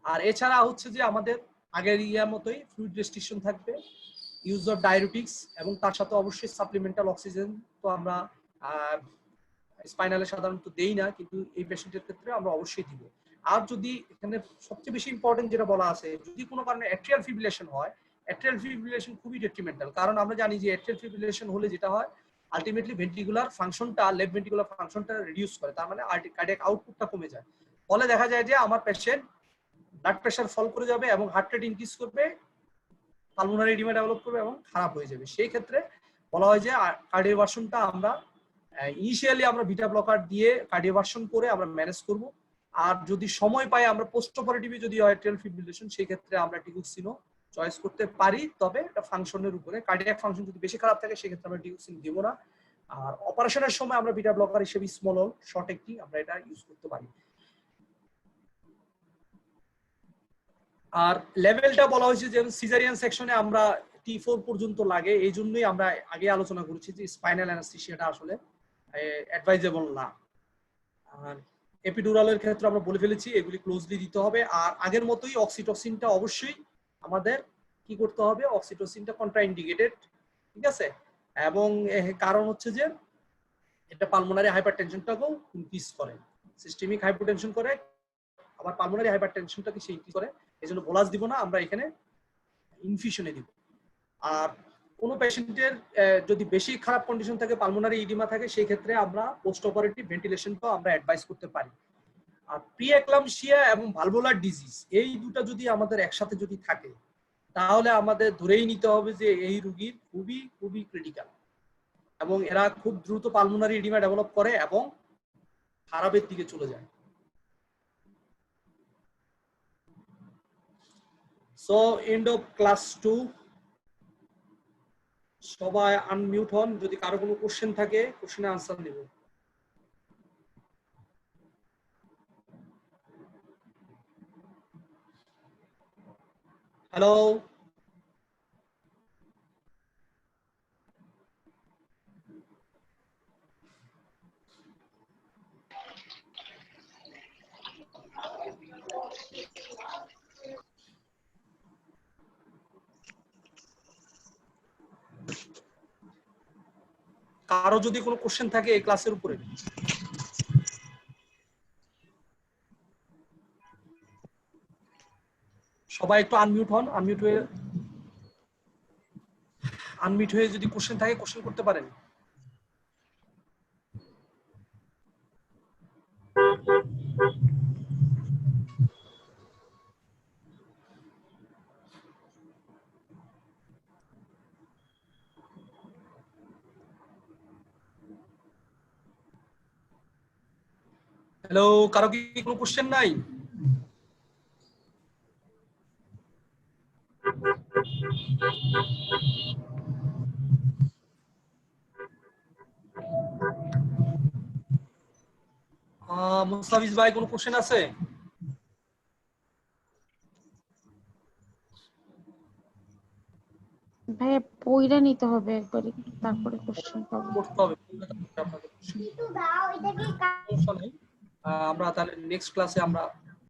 আর এছাড়া হচ্ছে যে আমাদের আগের ইয়ার মতোই ফ্লুইড রেস্ট্রিকশন থাকবে, ইউজ অফ ডায়ুরেটিক্স, এবং তার সাথে অবশ্যই সাপ্লিমেন্টাল অক্সিজেন তো আমরা স্পাইনালে সাধারণত দেই না, কিন্তু এই পেশেন্টের ক্ষেত্রে আমরা অবশ্যই দিব। আর যদি এখানে সবচেয়ে বেশি ইম্পর্টেন্ট যেটা বলা আছে, যদি কোনো কারণে অ্যাট্রিয়াল ফিব্রিলেশন হয়, অ্যাট্রিয়াল ফিব্রিলেশন খুবই ডেট্রিমেন্টাল, কারণ আমরা জানি যে অ্যাট্রিয়াল ফিব্রিলেশন হলে যেটা হয় আলটিমেটলি ভেন্ট্রিকুলার ফাংশনটা, লেফট ভেন্ট্রিকুলার ফাংশনটা রিডিউস করে, তার মানে কার্ডিয়াক আউটপুটটা কমে যায়। ফলে দেখা যায় যে আমার পেশেন্ট ব্লাড প্রেশার ফল করে যাবে এবং হার্ট রেট ইনক্রিজ করবে, পালমোনারি এডিমা ডেভেলপ করবে এবং খারাপ হয়ে যাবে। সেই ক্ষেত্রে বলা হয় যে কার্ডিওভার্সনটা আমরা ইনিশিয়ালি আমরা বিটা ব্লকার দিয়ে কার্ডিওভার্সন করে আমরা ম্যানেজ করব। আর যদি সময় পাই আমরা পোস্ট অপারেটিভে যদি হয় অ্যাট্রিয়াল ফিব্রিলেশন, সেই ক্ষেত্রে আমরা টিকুক্সিনও চয়েস করতে পারি, তবে এটা ফাংশনের উপরে। কার্ডিয়াক ফাংশন যদি বেশি খারাপ থাকে সেক্ষেত্রে আমরা টিকুক্সিন দেব না। আর অপারেশনের সময় আমরা বিটা ব্লকার হিসেবে স্মল শর্ট একটি আমরা এটা ইউজ করতে পারি। আর লেভেলটা বলা হয়েছে যে সিজারিয়ান সেকশনে আমরা T4 পর্যন্ত লাগে, এই জন্যই আমরা আগে আলোচনা করেছি যে স্পাইনাল অ্যানাস্থেসিয়াটা আসলে অ্যাডভাইজেবল না। আর এপিডুরালের ক্ষেত্রে আমরা বলে ফেলেছি এগুলি ক্লোজলি দিতে হবে। আর আগের মতোই অক্সিটোসিনটা অবশ্যই আমাদের কি করতে হবে, অক্সিটোসিনটা কন্ট্রাইন্ডিকেটেড, ঠিক আছে। এবং কারণ হচ্ছে যে এটা পালমোনারি হাইপারটেনশনটাকেও ইনক্রিজ করে, সিস্টেমিক হাইপোটেনশন করে, আবার পালমোনারি হাইপারটেনশনটাকে সে ইনক্রিজ করে, এজন্য বোলাস দিব না, আমরা এখানে ইনফিউশনে দিব। আর কোনো পেশেন্টের যদি বেশি খারাপ কন্ডিশন থাকে, পালমোনারি ইডিমা থাকে, সেই ক্ষেত্রে আমরা পোস্ট অপারেটিভ ভেন্টিলেশনটাও আমরা অ্যাডভাইস করতে পারি। আর প্রি এক্লাম্পসিয়া এবং ভালভুলার ডিজিজ এই দুটো যদি আমাদের একসাথে যদি থাকে, তাহলে আমাদের ধরেই নিতে হবে যে এই রোগীর খুবই খুবই ক্রিটিক্যাল, এবং এরা খুব দ্রুত পালমোনারি ইডিমা ডেভেলপ করে এবং খারাপের দিকে চলে যায়। So end of class 2। সবাই আনমিউট হন, যদি কারো কোনো কোশ্চেন থাকে কোশ্চেনে আনসার নেব। হ্যালো, কারো যদি কোনো কোশ্চেন থাকে এই ক্লাসের উপরে? সবাই একটু আনমিউট হন, আনমিউট হয়ে যদি কোশ্চেন থাকে কোশ্চেন করতে পারেন। হ্যালো, কারো কি কোনো কোশ্চেন নাই? মুস্তাফিজ ভাই কোনো কোশ্চেন আছে? ভাইয়া বইটা নিতে হবে একবারই, তারপরে কোশ্চেন পাবো। করতে হবে আপনাদের। সমস্যা নেই। আমরা তাহলে নেক্সট ক্লাসে আমরা